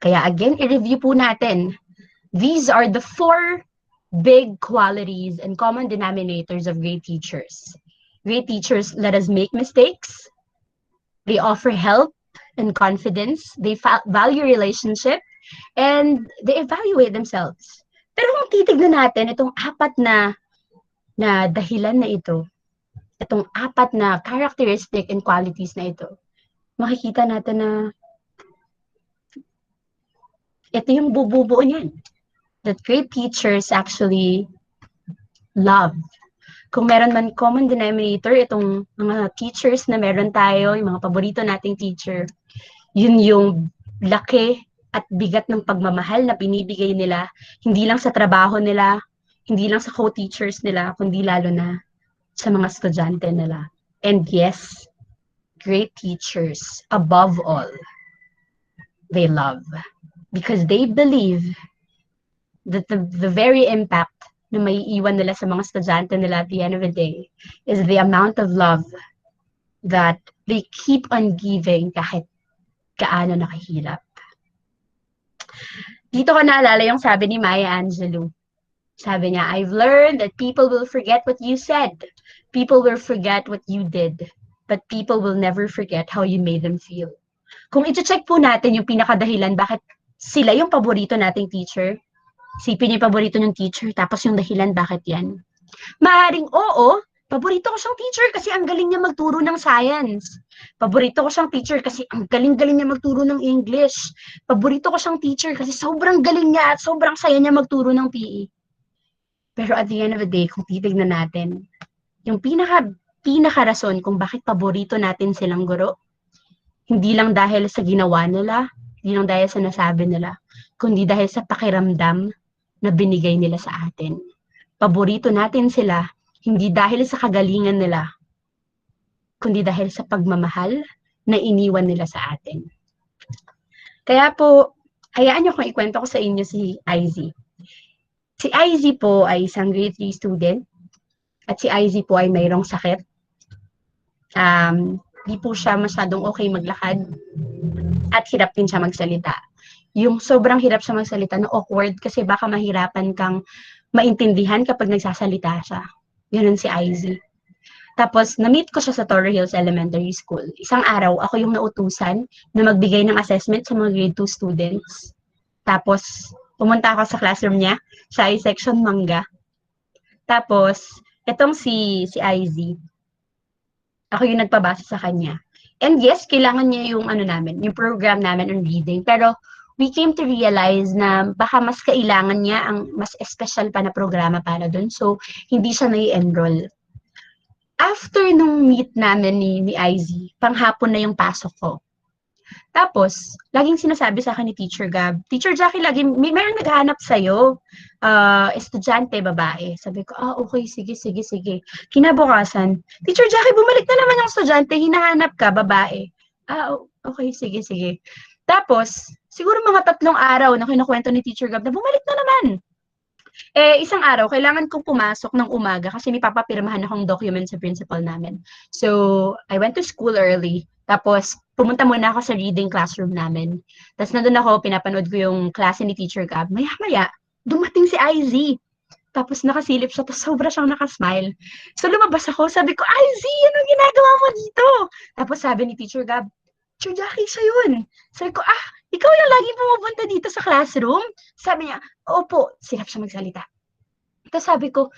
Kaya again, i-review po natin. These are the 4 big qualities and common denominators of great teachers. Great teachers let us make mistakes. They offer help and confidence. They value relationship. And they evaluate themselves. Pero kung titignan natin itong 4 na dahilan na ito, itong 4 na characteristic and qualities na ito, makikita natin na ito yung bubuo niyan. That great teachers actually love. Kung meron man common denominator, itong mga teachers na meron tayo, yung mga paborito nating teacher, yun yung laki at bigat ng pagmamahal na binibigay nila, hindi lang sa trabaho nila, hindi lang sa co-teachers nila, kundi lalo na sa mga estudyante nila. And yes, great teachers, above all, they love. Because they believe that the very impact na may iwan nila sa mga estudyante nila at the end of the day is the amount of love that they keep on giving kahit kaano nakahirap. Dito ko naalala yung sabi ni Maya Angelou. Sabi niya, I've learned that people will forget what you said. People will forget what you did. But people will never forget how you made them feel. Kung i-check po natin yung pinakadahilan bakit sila yung paborito nating teacher, sipin niyo yung paborito ng teacher, tapos yung dahilan bakit yan. Maaring oo, paborito ko siyang teacher kasi ang galing niya magturo ng science. Paborito ko siyang teacher kasi ang galing-galing niya magturo ng English. Paborito ko siyang teacher kasi sobrang galing niya at sobrang saya niya magturo ng PE. Pero at the end of the day, kung titignan natin, yung pinaka-rason kung bakit paborito natin silang guro, Hindi lang dahil sa ginawa nila, hindi lang dahil sa nasabi nila, kundi dahil sa pakiramdam na binigay nila sa atin. Paborito natin sila, hindi dahil sa kagalingan nila, kundi dahil sa pagmamahal na iniwan nila sa atin. Kaya po, hayaan niyo kung ikwento ko sa inyo si IZ. Si IZ po ay isang grade 3 student at si IZ po ay mayroong sakit. Di po siya masyadong okay maglakad at hirap din siya magsalita. Yung sobrang hirap siya magsalita na awkward kasi baka mahirapan kang maintindihan kapag nagsasalita siya. Ganun si IZ. Tapos, na-meet ko siya sa Toro Hills Elementary School. Isang araw, ako yung nautusan na magbigay ng assessment sa mga grade 2 students. Tapos, pumunta ako sa classroom niya. Siya ay section mangga. Tapos, etong si IZ, ako yung nagpabasa sa kanya. And yes, kailangan niya yung yung program namin on reading. Pero, we came to realize na baka mas kailangan niya ang mas special pa na programa para dun. So, hindi siya nai-enroll. After nung meet namin ni IZ, panghapon na yung pasok ko. Tapos, laging sinasabi sa akin ni Teacher Gab, Teacher Jackie, mayroong naghahanap sa'yo, estudyante, babae. Sabi ko, okay, sige. Kinabukasan, Teacher Jackie, bumalik na naman yung estudyante, hinahanap ka, babae. Okay, sige. Tapos, siguro mga 3 araw na kinukwento ni Teacher Gab na bumalik na naman. Isang araw, kailangan kong pumasok ng umaga kasi may papapirmahan akong document sa principal namin. So, I went to school early. Tapos, pumunta muna ako sa reading classroom namin. Tapos, nandun ako, pinapanood ko yung klase ni Teacher Gab. Maya-maya, dumating si IZ. Tapos, nakasilip siya, tapos sobra siyang nakasmile. So, lumabas ako, sabi ko, IZ, anong ginagawa mo dito? Tapos, sabi ni Teacher Gab, Teacher Jackie, siya yun. Sabi ko, ikaw yung lagi pumupunta dito sa classroom? Sabi niya, opo, sirap siya magsalita. Tapos sabi ko,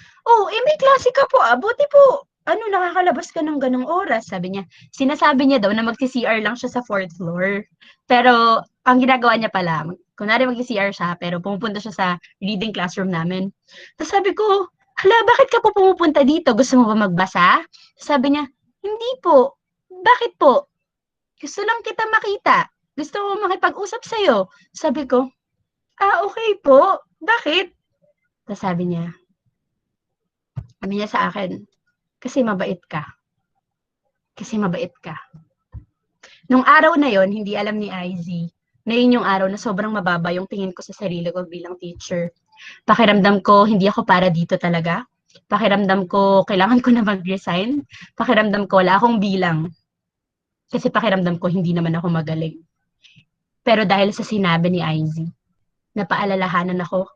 may klase ka po, buti po, nakakalabas ka ng ganong oras. Sabi niya, sinasabi niya daw na mag-CR lang siya sa 4th floor. Pero, ang ginagawa niya pala, kunwari mag-CR siya, pero pumupunta siya sa reading classroom namin. Tapos sabi ko, bakit ka po pumupunta dito? Gusto mo ba magbasa? Sabi niya, hindi po. Bakit po? Gusto lang kita makita. Gusto mo makipag-usap sa'yo. Sabi ko, okay po. Bakit? Tapos sabi niya sa akin, kasi mabait ka. Nung araw na yon, hindi alam ni IZ, na yun yung araw na sobrang mababa yung tingin ko sa sarili ko bilang teacher. Pakiramdam ko, hindi ako para dito talaga. Pakiramdam ko, kailangan ko na mag-resign. Pakiramdam ko, wala akong bilang. Kasi pakiramdam ko, hindi naman ako magaling. Pero dahil sa sinabi ni IZ, napaalalahanan ako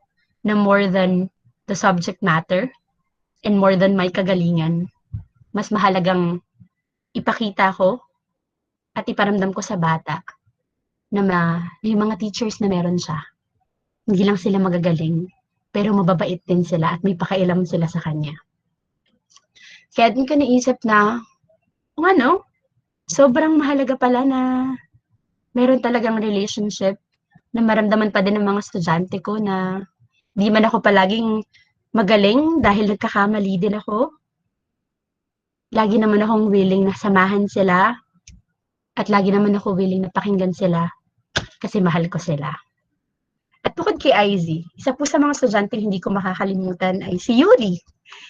na more than the subject matter and more than my kagalingan, mas mahalagang ipakita ko at iparamdam ko sa bata na yung mga teachers na meron siya, hindi lang sila magagaling, pero mababait din sila at may pakailam sila sa kanya. Kaya din ko naisip na, sobrang mahalaga pala na meron talagang relationship na maramdaman pa din ng mga estudyante ko na di man ako palaging magaling dahil nagkakamali din ako. Lagi naman akong willing na samahan sila at lagi naman ako willing na pakinggan sila kasi mahal ko sila. At bukod kay IZ, isa po sa mga estudyante hindi ko makakalimutan ay si Yuri.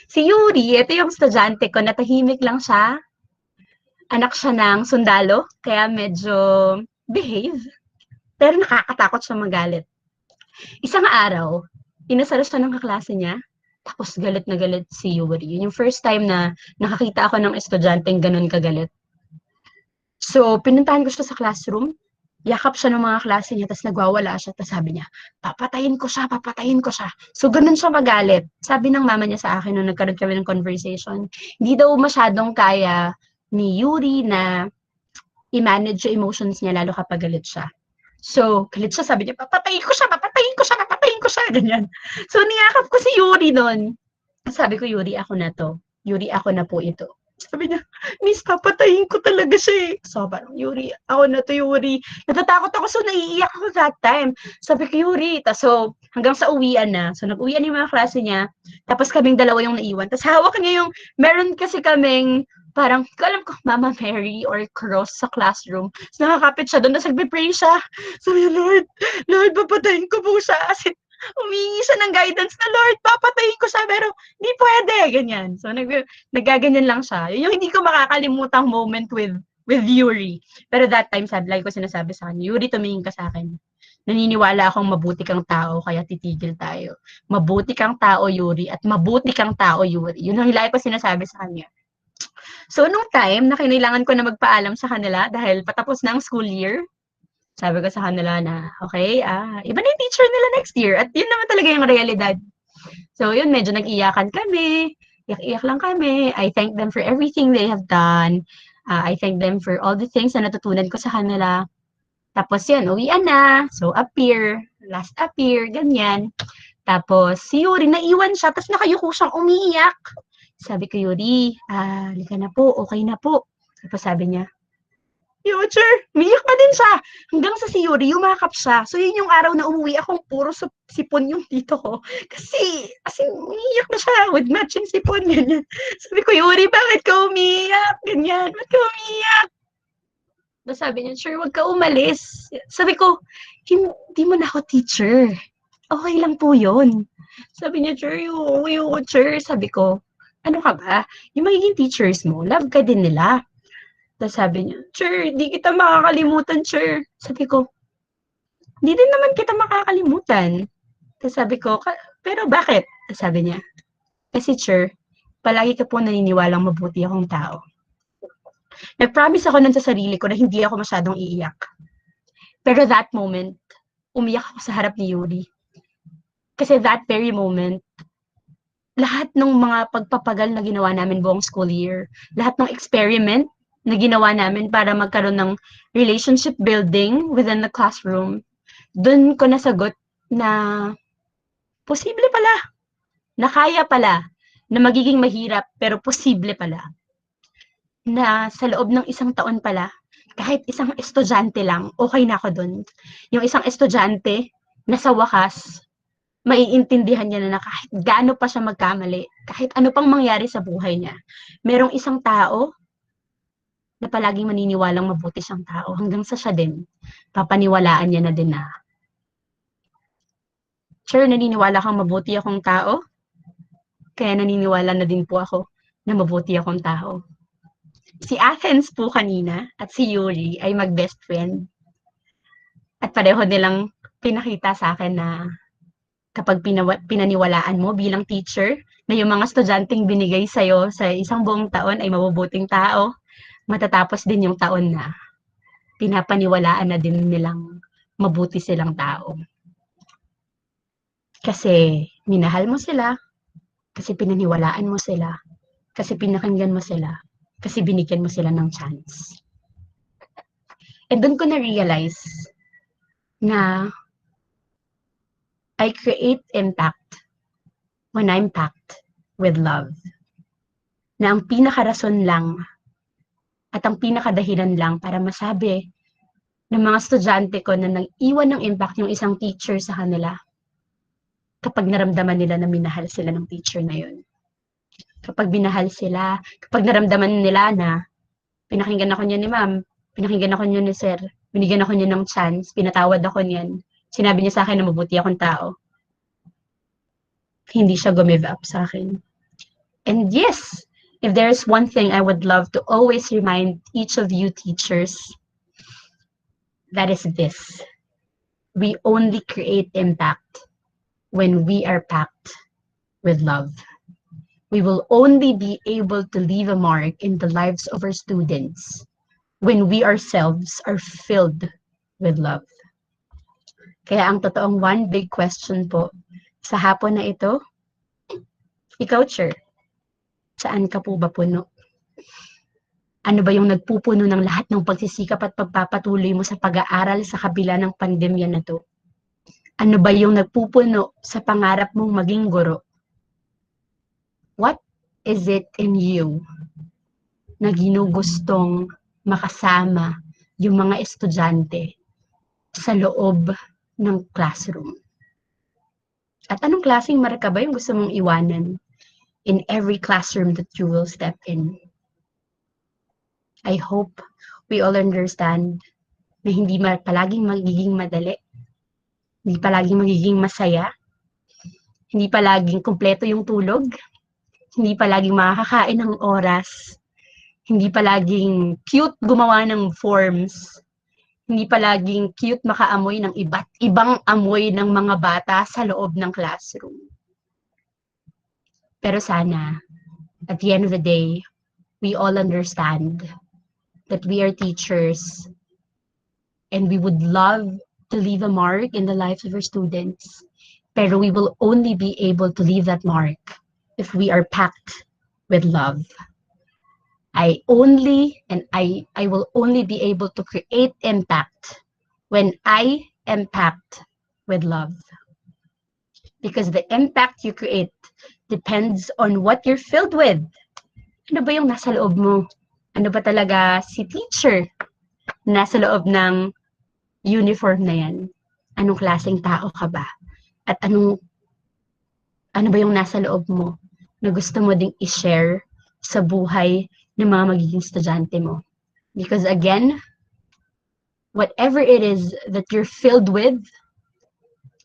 Si Yuri, ito yung estudyante ko na tahimik lang siya. Anak siya ng sundalo, kaya medyo behave. Pero nakakatakot siya magalit. Isang araw, inasara siya ng kaklase niya, tapos galit na galit si Yuri. Yun yung first time na nakakita ako ng estudyanteng ganun kagalit. So, pinuntahan ko siya sa classroom, yakap siya ng mga klase niya, tapos nagwawala siya, tapos sabi niya, papatayin ko siya. So, ganun siya magalit. Sabi ng mama niya sa akin nung nagkaroon kami ng conversation, hindi daw masyadong kaya ni Yuri na i-manage yung emotions niya lalo kapag galit siya. So, galit siya, sabi niya, papatayin ko siya, ganyan. So, niyakap ko si Yuri nun. Sabi ko, Yuri, ako na to. Yuri, ako na po ito. Sabi niya, Miss, papatayin ko talaga siya eh. So, parang, Yuri, ako na to, Yuri. Natatakot ako, so naiiyak ako that time. Sabi ko, Yuri. So, hanggang sa uwian na. So, nag-uwian yung mga klase niya. Tapos kaming dalawa yung naiwan. Tapos hawak niya yung, meron kasi kaming parang, hindi ko alam kung Mama Mary or cross sa classroom. So, nakakapit siya doon, tapos nagbe-pray siya. Sabi niya, Lord, papatayin ko po siya. As in, humingi siya ng guidance na, Lord, papatayin ko siya, pero hindi pwede, ganyan. So, nagaganyan lang siya. Yun yung hindi ko makakalimutang moment with Yuri. Pero that time, like ko sinasabi sa kanya, Yuri, tumingin ka sa akin. Naniniwala akong mabuti kang tao, kaya titigil tayo. Mabuti kang tao, Yuri, at mabuti kang tao, Yuri. Yun ang lagi ko sinasabi sa kanya. So, nung time na kinailangan ko na magpaalam sa kanila dahil patapos na ang school year, sabi ko sa kanila na, okay, iba na yung teacher nila next year. At yun naman talaga yung realidad. So, yun, medyo nag-iyakan kami. Iyak-iyak lang kami. I thank them for everything they have done. I thank them for all the things na natutunan ko sa kanila. Tapos yun, uwian na. So, last appear, ganyan. Tapos, si Yuri, naiwan siya. Tapos nakayuko siyang umiiyak. Sabi ko, Yuri, halika na po, okay na po. Tapos sabi niya, teacher, umiiyak pa din siya. Hanggang sa si Yuri, yumakap siya. So, yun yung araw na umuwi akong puro sipon yung tito ko. Kasi, umiiyak na siya with matching sipon, ganyan. Sabi ko, Yuri, bakit ka umiiyak? Ganyan, bakit ka umiiyak? Tapos sabi niya, sure, wag ka umalis. Sabi ko, hindi mo na ako teacher. Okay lang po yun. Sabi niya, sure, yung sure. Sabi ko, ano ka ba? Yung magiging teachers mo, love ka din nila. Tapos sabi niya, sure, di kita makakalimutan, sure. Sabi ko, hindi din naman kita makakalimutan. Tapos sabi ko, pero bakit? Tapos sabi niya, kasi sure, palagi ka po naniniwalang mabuti akong tao. Nag-promise ako nun sa sarili ko na hindi ako masyadong iiyak. Pero that moment, umiyak ako sa harap ni Yuri. Kasi that very moment, lahat ng mga pagpapagal na ginawa namin buong school year, lahat ng experiment na ginawa namin para magkaroon ng relationship building within the classroom, dun ko nasagot na posible pala, na kaya pala, na magiging mahirap, pero posible pala. Na sa loob ng isang taon pala, kahit isang estudyante lang, okay na ako dun. Yung isang estudyante na sa wakas, maiintindihan niya na kahit gaano pa siya magkamali, kahit ano pang mangyari sa buhay niya, merong isang tao na palaging maniniwalang mabuti siyang tao hanggang sa siya din, papaniwalaan niya na din na, sure, naniniwala kang mabuti akong tao, kaya naniniwala na din po ako na mabuti akong tao. Si Athens po kanina at si Yuri ay mag-best friend. At pareho nilang pinakita sa akin na kapag pinaniwalaan mo bilang teacher na yung mga estudyanteng binigay sa'yo sa isang buong taon ay mabubuting tao, matatapos din yung taon na pinapaniwalaan na din nilang mabuti silang tao. Kasi minahal mo sila, kasi pinaniwalaan mo sila, kasi pinakinggan mo sila, kasi binigyan mo sila ng chance. And doon ko na-realize na I create impact when I'm packed with love. Na ang pinakarason lang at ang pinakadahilan lang para masabi ng mga estudyante ko na nag-iwan ng impact yung isang teacher sa kanila kapag naramdaman nila na minahal sila ng teacher na yun. Kapag binahal sila, kapag naramdaman nila na pinakinggan ako niya ni ma'am, pinakinggan ako niya ni sir, binigyan ako niya ng chance, pinatawad ako niyan, sinabi niya sa akin na mabuti akong tao, hindi siya gumive up sa akin. And yes, if there's one thing I would love to always remind each of you teachers, that is this. We only create impact when we are packed with love. We will only be able to leave a mark in the lives of our students when we ourselves are filled with love. Kaya ang totoong one big question po sa hapon na ito, ikaw, Cher, saan ka po ba puno? Ano ba yung nagpupuno ng lahat ng pagsisikap at pagpapatuloy mo sa pag-aaral sa kabila ng pandemya na to? Ano ba yung nagpupuno sa pangarap mong maging guro? What is it in you na ginugustong makasama yung mga estudyante sa loob ng classroom? At anong klaseng marka ba yung gusto mong iwanan in every classroom that you will step in? I hope we all understand na hindi palaging magiging madali, hindi palaging magiging masaya, hindi palaging kumpleto yung tulog, hindi palaging makakakain ng oras, hindi palaging cute gumawa ng forms, hindi palaging cute makaamoy ng iba't ibang amoy ng mga bata sa loob ng classroom. Pero sana, at the end of the day, we all understand that we are teachers and we would love to leave a mark in the lives of our students. Pero we will only be able to leave that mark if we are packed with love. I will only be able to create impact when I am packed with love. Because the impact you create depends on what you're filled with. Ano ba yung nasa loob mo? Ano ba talaga si teacher nasa loob ng uniform na yan? Anong klaseng tao ka ba? At ano ba yung nasa loob mo na gusto mo ding i-share sa buhay ng mga magiging estudyante mo? Because again, whatever it is that you're filled with,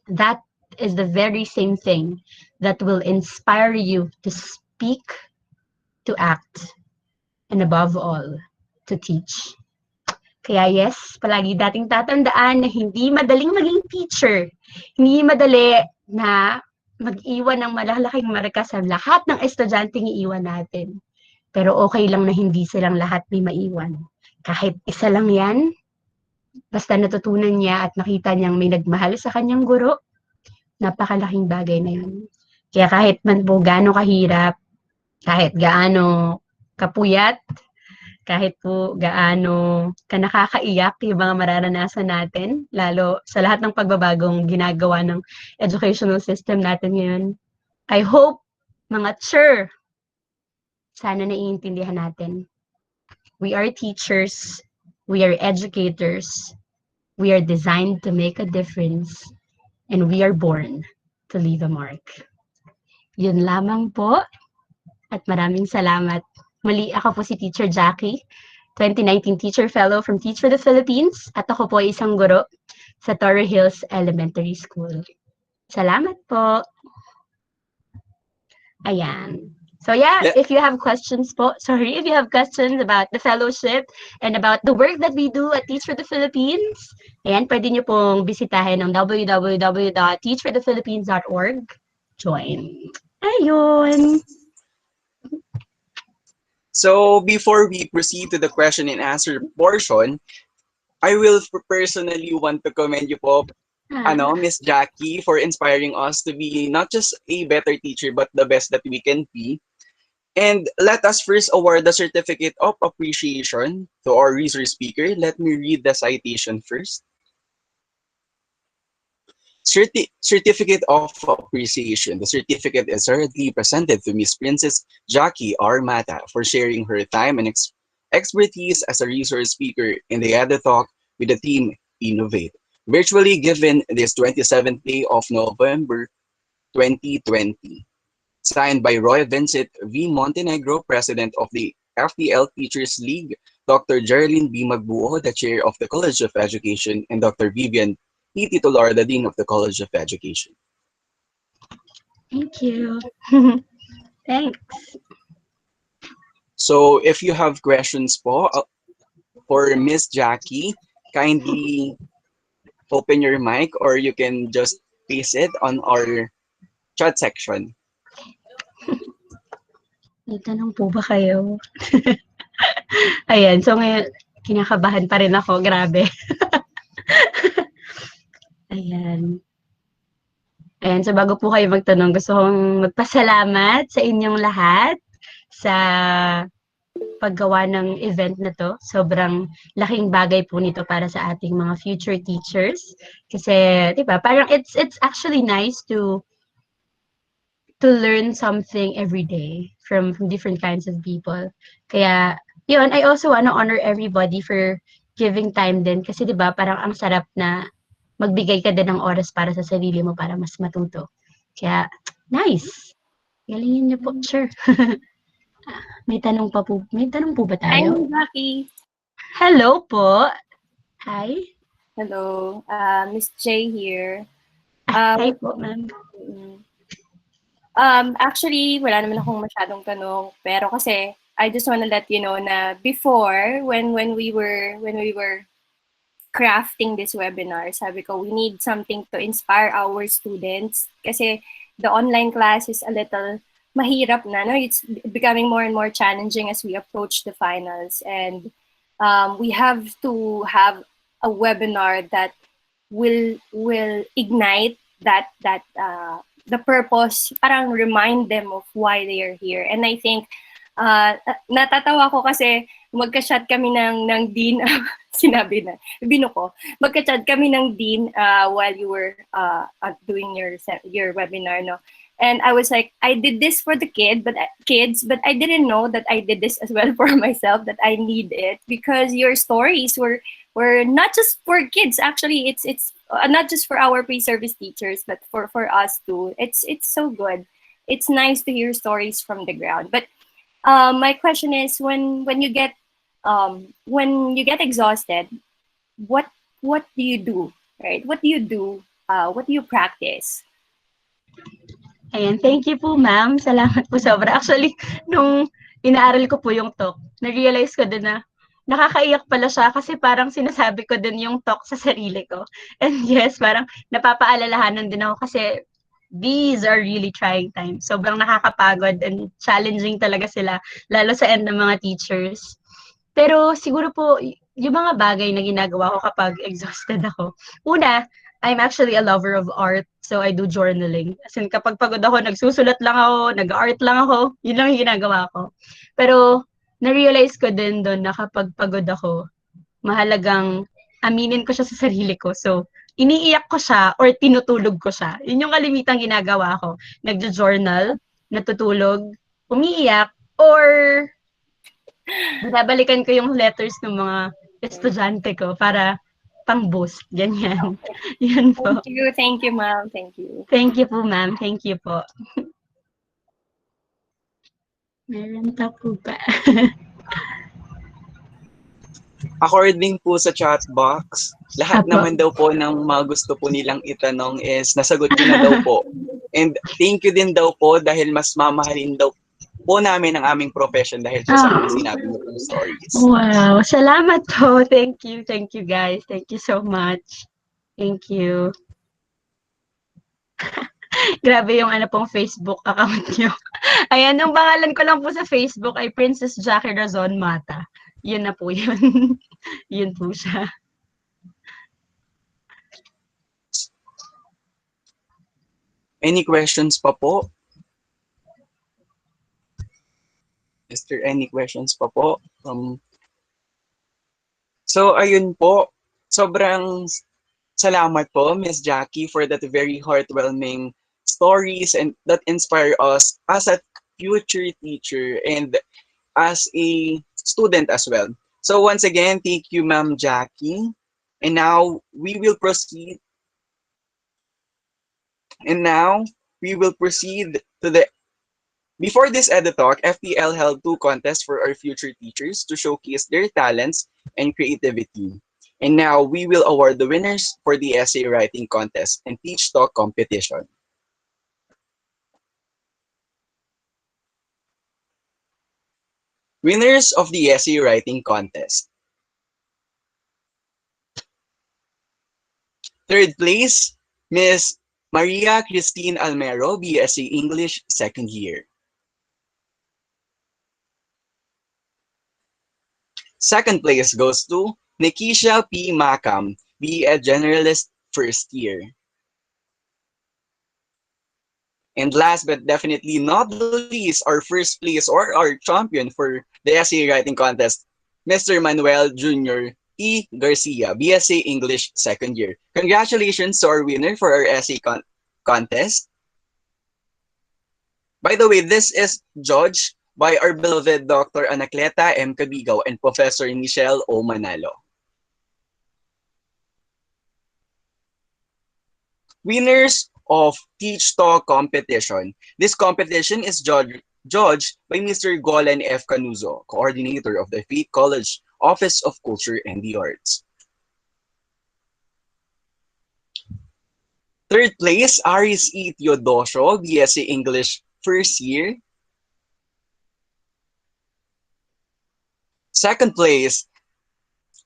that is the very same thing that will inspire you to speak, to act, and above all, to teach. Kaya yes, palagi dating tatandaan na hindi madaling maging teacher. Hindi madali na mag-iwan ng malalaking marka sa lahat ng estudyanteng iiwan natin. Pero okay lang na hindi silang lahat may maiwan. Kahit isa lang yan, basta natutunan niya at nakita niyang may nagmahal sa kanyang guro, napakalaking bagay na yun. Kaya kahit man po gaano kahirap, kahit gaano kapuyat, kahit po gaano ka nakakaiyak yung mga mararanasan natin, lalo sa lahat ng pagbabagong ginagawa ng educational system natin ngayon. I hope, mga sure, sana naiintindihan natin. We are teachers, we are educators, we are designed to make a difference, and we are born to leave a mark. Yun lamang po, at maraming salamat. Muli, ako po si Teacher Jackie, 2019 Teacher Fellow from Teach for the Philippines, at ako po ay isang guro sa Torre Hills Elementary School. Salamat po. Ayan. So yeah, if you have questions po, if you have questions about the fellowship and about the work that we do at Teach for the Philippines, ayan, pwede nyo pong bisitahin ang www.teachforthephilippines.org. Join. Ayun. So before we proceed to the question and answer portion, I will personally want to commend you po, Miss Jackie, for inspiring us to be not just a better teacher, but the best that we can be. And let us first award the certificate of appreciation to our resource speaker. Let me read the citation first. Certificate of appreciation. The certificate is hurriedly presented to Miss Princess Jackie R. Mata for sharing her time and expertise as a resource speaker in the EduTalk with the theme Innovate, virtually given this 27th day of November 2020. Signed by Roy Vincent V. Montenegro, President of the FTL Teachers League, Dr. Geraldine B. Magbuo, the Chair of the College of Education, and Dr. Vivian P. Titular, the Dean of the College of Education. Thank you. Thanks. So if you have questions po for Miss Jackie, kindly open your mic or you can just paste it on our chat section. May tanong po ba kayo? Ayan, so ngayon, kinakabahan pa rin ako, grabe. Ayan. Ayan, so bago po kayo magtanong, gusto kong magpasalamat sa inyong lahat sa paggawa ng event na to. Sobrang laking bagay po nito para sa ating mga future teachers. Kasi, di ba, parang it's actually nice to learn something every day from different kinds of people. Kaya, yun, I also want to honor everybody for giving time din. Kasi, di ba, parang ang sarap na magbigay ka din ng oras para sa sarili mo para mas matuto. Kaya, nice. Galingin niyo po, sure. May tanong po ba Hi, tayo? Jackie. Hello po. Hi. Hello. Miss J here. Hi po, ma'am. Mm. Actually, wala naman akong masyadong tanong, pero kasi I just wanna let you know na before when we were crafting this webinar, sabi ko we need something to inspire our students kasi the online class is a little mahirap na, no? It's becoming more and more challenging as we approach the finals, and we have to have a webinar that will ignite that the purpose, parang remind them of why they are here. And I think natatawa ko kasi magka-chat kami ng dean, sinabi na, bino ko, magka-chat kami ng dean while you were doing your webinar, no? And I was like, I did this for the kids, but I didn't know that I did this as well for myself, that I need it, because your stories were not just for kids. Actually, it's not just for our pre-service teachers, but for us too. It's so good. It's nice to hear stories from the ground. But my question is, when you get exhausted, what do you do, right? What do you do? What do you practice? Ayan, thank you po, ma'am. Salamat po sobra. Actually, nung inaaral ko po yung talk, na-realize ko din na nakakaiyak pala siya kasi parang sinasabi ko din yung talk sa sarili ko. And yes, parang napapaalalahanan din ako kasi these are really trying times. Sobrang nakakapagod and challenging talaga sila, lalo sa end ng mga teachers. Pero siguro po, yung mga bagay na ginagawa ko kapag exhausted ako. Una, I'm actually a lover of art, so I do journaling. As in, kapag pagod ako, nagsusulat lang ako, nag-art lang ako, yun lang yung ginagawa ko. Pero, na-realize ko din doon na kapag pagod ako, mahalagang aminin ko siya sa sarili ko. So, iniiyak ko siya or tinutulog ko siya. Yun yung kalimitang ginagawa ko. Nagjo-journal, natutulog, umiiyak, or binabalikan ko yung letters ng mga estudyante ko para pang-boost, ganyan. Yun po. Thank you, ma'am. Thank you. Thank you po, ma'am. Thank you po. Meron pa po ba? According po sa chat box, lahat Apo. naman daw po ng mga gusto po nilang itanong is nasagot ko na daw po. And thank you din daw po dahil mas mamahalin daw po namin ang aming profession dahil po sa mga sinabi mo pong stories. Wow. Salamat po. Thank you. Thank you, guys. Thank you so much. Thank you. Grabe yung ano pong Facebook account nyo. Ayan, ang pangalan ko lang po sa Facebook ay Princess Jackie Razon Mata. Yun na po yun. Yun po siya. Any questions pa po? Is there any questions pa po? So, ayun po. Sobrang salamat po, Miss Jackie, for that very heartwarming stories and that inspire us as a future teacher and as a student as well. So once again, thank you, Ma'am Jackie. And now we will proceed. To the. Before this EduTalk, FPL held 2 contests for our future teachers to showcase their talents and creativity. And now we will award the winners for the essay writing contest and Teach Talk competition. Winners of the essay writing contest. Third place, Miss Maria Christine Almero, BSc English, second year. Second place goes to Nikisha P. Makam, BA Generalist, first year. And last but definitely not the least, our first place or our champion for the essay writing contest, Mr. Manuel Jr. E. Garcia, BSc English, second year. Congratulations to our winner for our essay contest. By the way, this is judged by our beloved Dr. Anacleta M. Cabigaw and Professor Michelle O. Manalo. Winners of Teach Talk competition. This competition is judged judged by Mr. Golan F. Canuzo, coordinator of the Faith College Office of Culture and the Arts. Third place, Aris E. Teodosio, BSc English first year. Second place,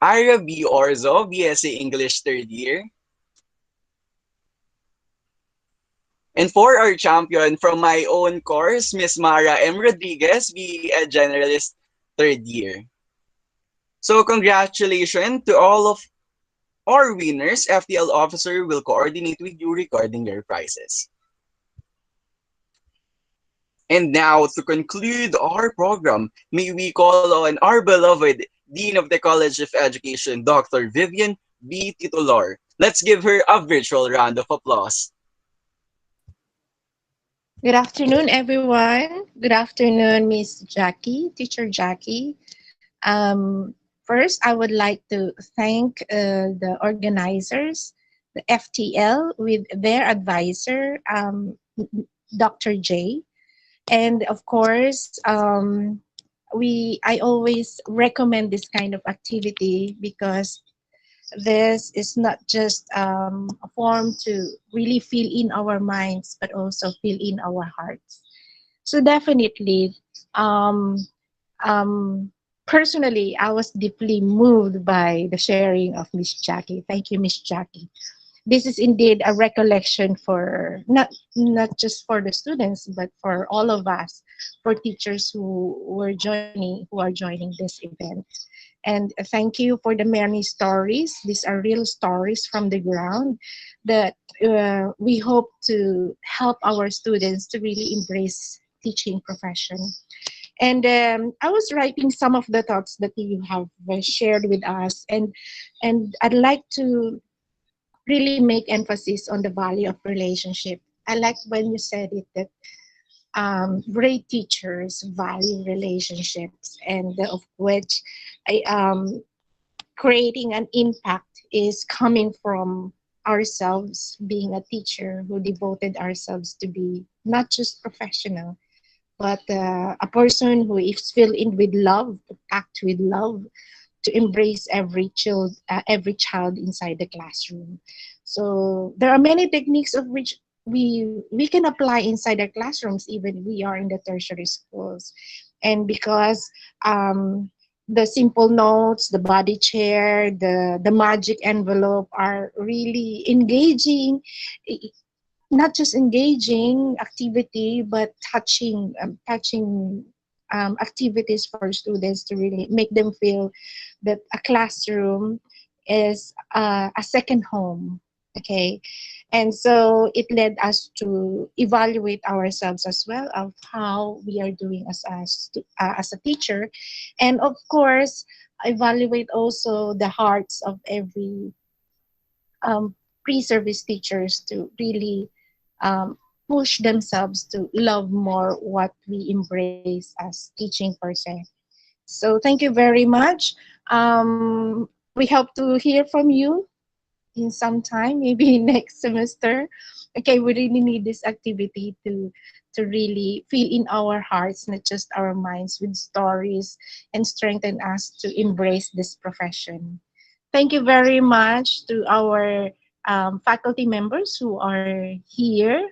Ira B. Orzo, BSc English third year. And for our champion from my own course, Miss Mara M. Rodriguez, BE Ed Generalist third year. So congratulations to all of our winners. FTL officer will coordinate with you regarding your prizes. And now, to conclude our program, may we call on our beloved Dean of the College of Education, Dr. Vivian B. Titular. Let's give her a virtual round of applause. Good afternoon, everyone. Good afternoon, Miss Jackie, Teacher Jackie. First, I would like to thank the organizers, the FTL, with their advisor, Dr. J. And of course, I always recommend this kind of activity because this is not just a form to really fill in our minds, but also fill in our hearts. So definitely, um, personally, I was deeply moved by the sharing of Miss Jackie. Thank you, Miss Jackie. This is indeed a recollection for not just for the students, but for all of us, for teachers who are joining this event. And thank you for the many stories. These are real stories from the ground that we hope to help our students to really embrace teaching profession. And I was writing some of the thoughts that you have shared with us, and I'd like to really make emphasis on the value of relationship. I like when you said it that great teachers value relationships, and of which I, creating an impact is coming from ourselves being a teacher who devoted ourselves to be not just professional, but a person who is filled in with love, to act with love, to embrace every child inside the classroom. So there are many techniques of which we can apply inside our classrooms, even we are in the tertiary schools. And because the simple notes, the body chair, the magic envelope are really engaging, not just engaging activity, but touching activities for students to really make them feel that a classroom is a second home. Okay, and so it led us to evaluate ourselves as well of how we are doing as a teacher, and of course evaluate also the hearts of every pre-service teachers to really push themselves to love more what we embrace as teaching per se. So thank you very much. We hope to hear from you in some time, maybe next semester. Okay, we really need this activity to really feel in our hearts, not just our minds, with stories and strengthen us to embrace this profession. Thank you very much to our faculty members who are here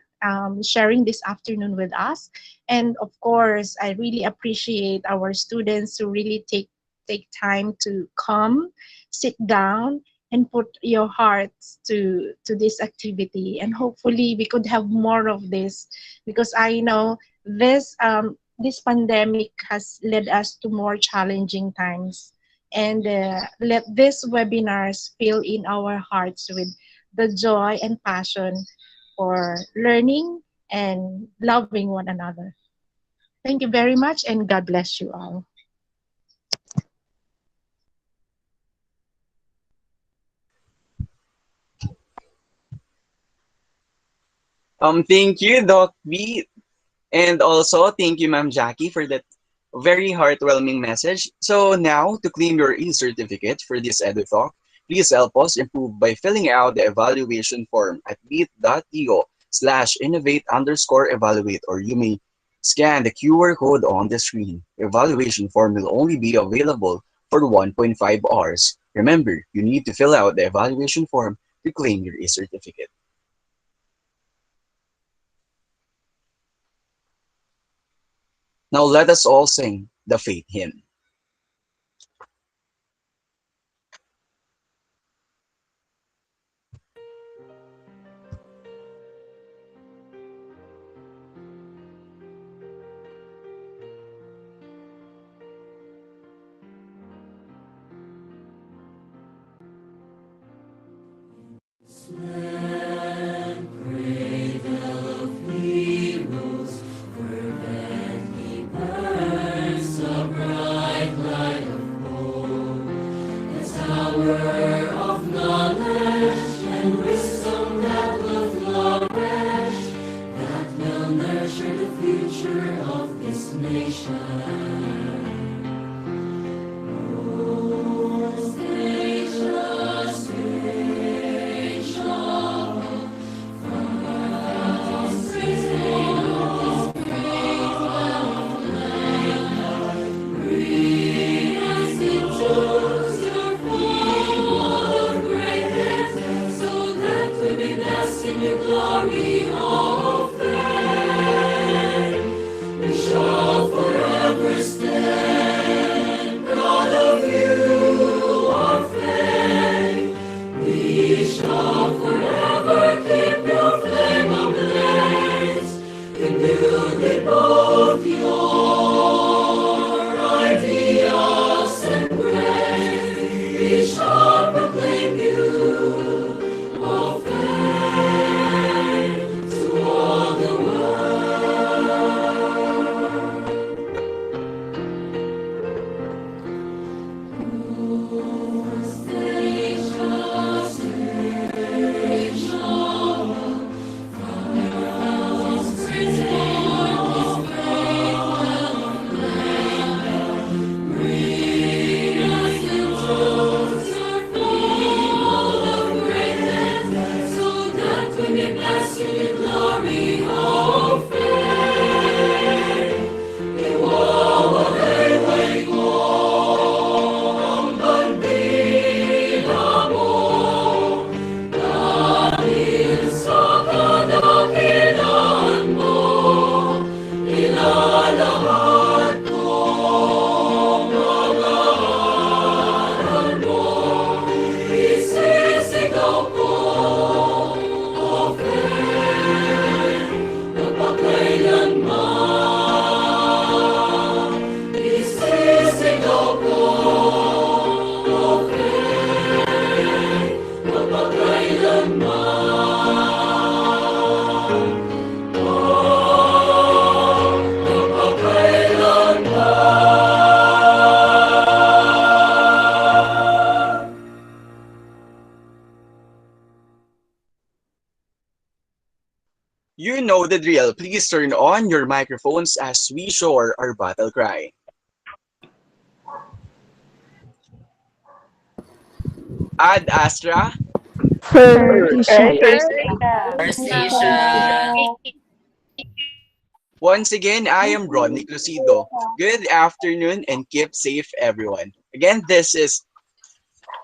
sharing this afternoon with us. And of course, I really appreciate our students who really take time to come, sit down, and put your hearts to this activity. And hopefully we could have more of this, because I know this pandemic has led us to more challenging times. And let these webinars fill in our hearts with the joy and passion for learning and loving one another. Thank you very much, and God bless you all. Thank you, Doc B. And also, thank you, Ma'am Jackie, for that very heartwarming message. So now, to claim your e-certificate for this EduTalk, please help us improve by filling out the evaluation form at bit.io/innovate_evaluate, or you may Scan the QR code on the screen. Evaluation form will only be available for 1.5 hours. Remember, you need to fill out the evaluation form to claim your e-certificate. Now let us all sing the faith hymn. You know the drill. Please turn on your microphones as we show our battle cry. Ad Astra. First Asia. Once again, I am Rodney Crucido. Good afternoon and keep safe, everyone. Again, this is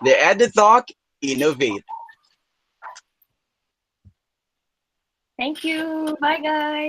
the EduTalk Innovate. Thank you. Bye, guys.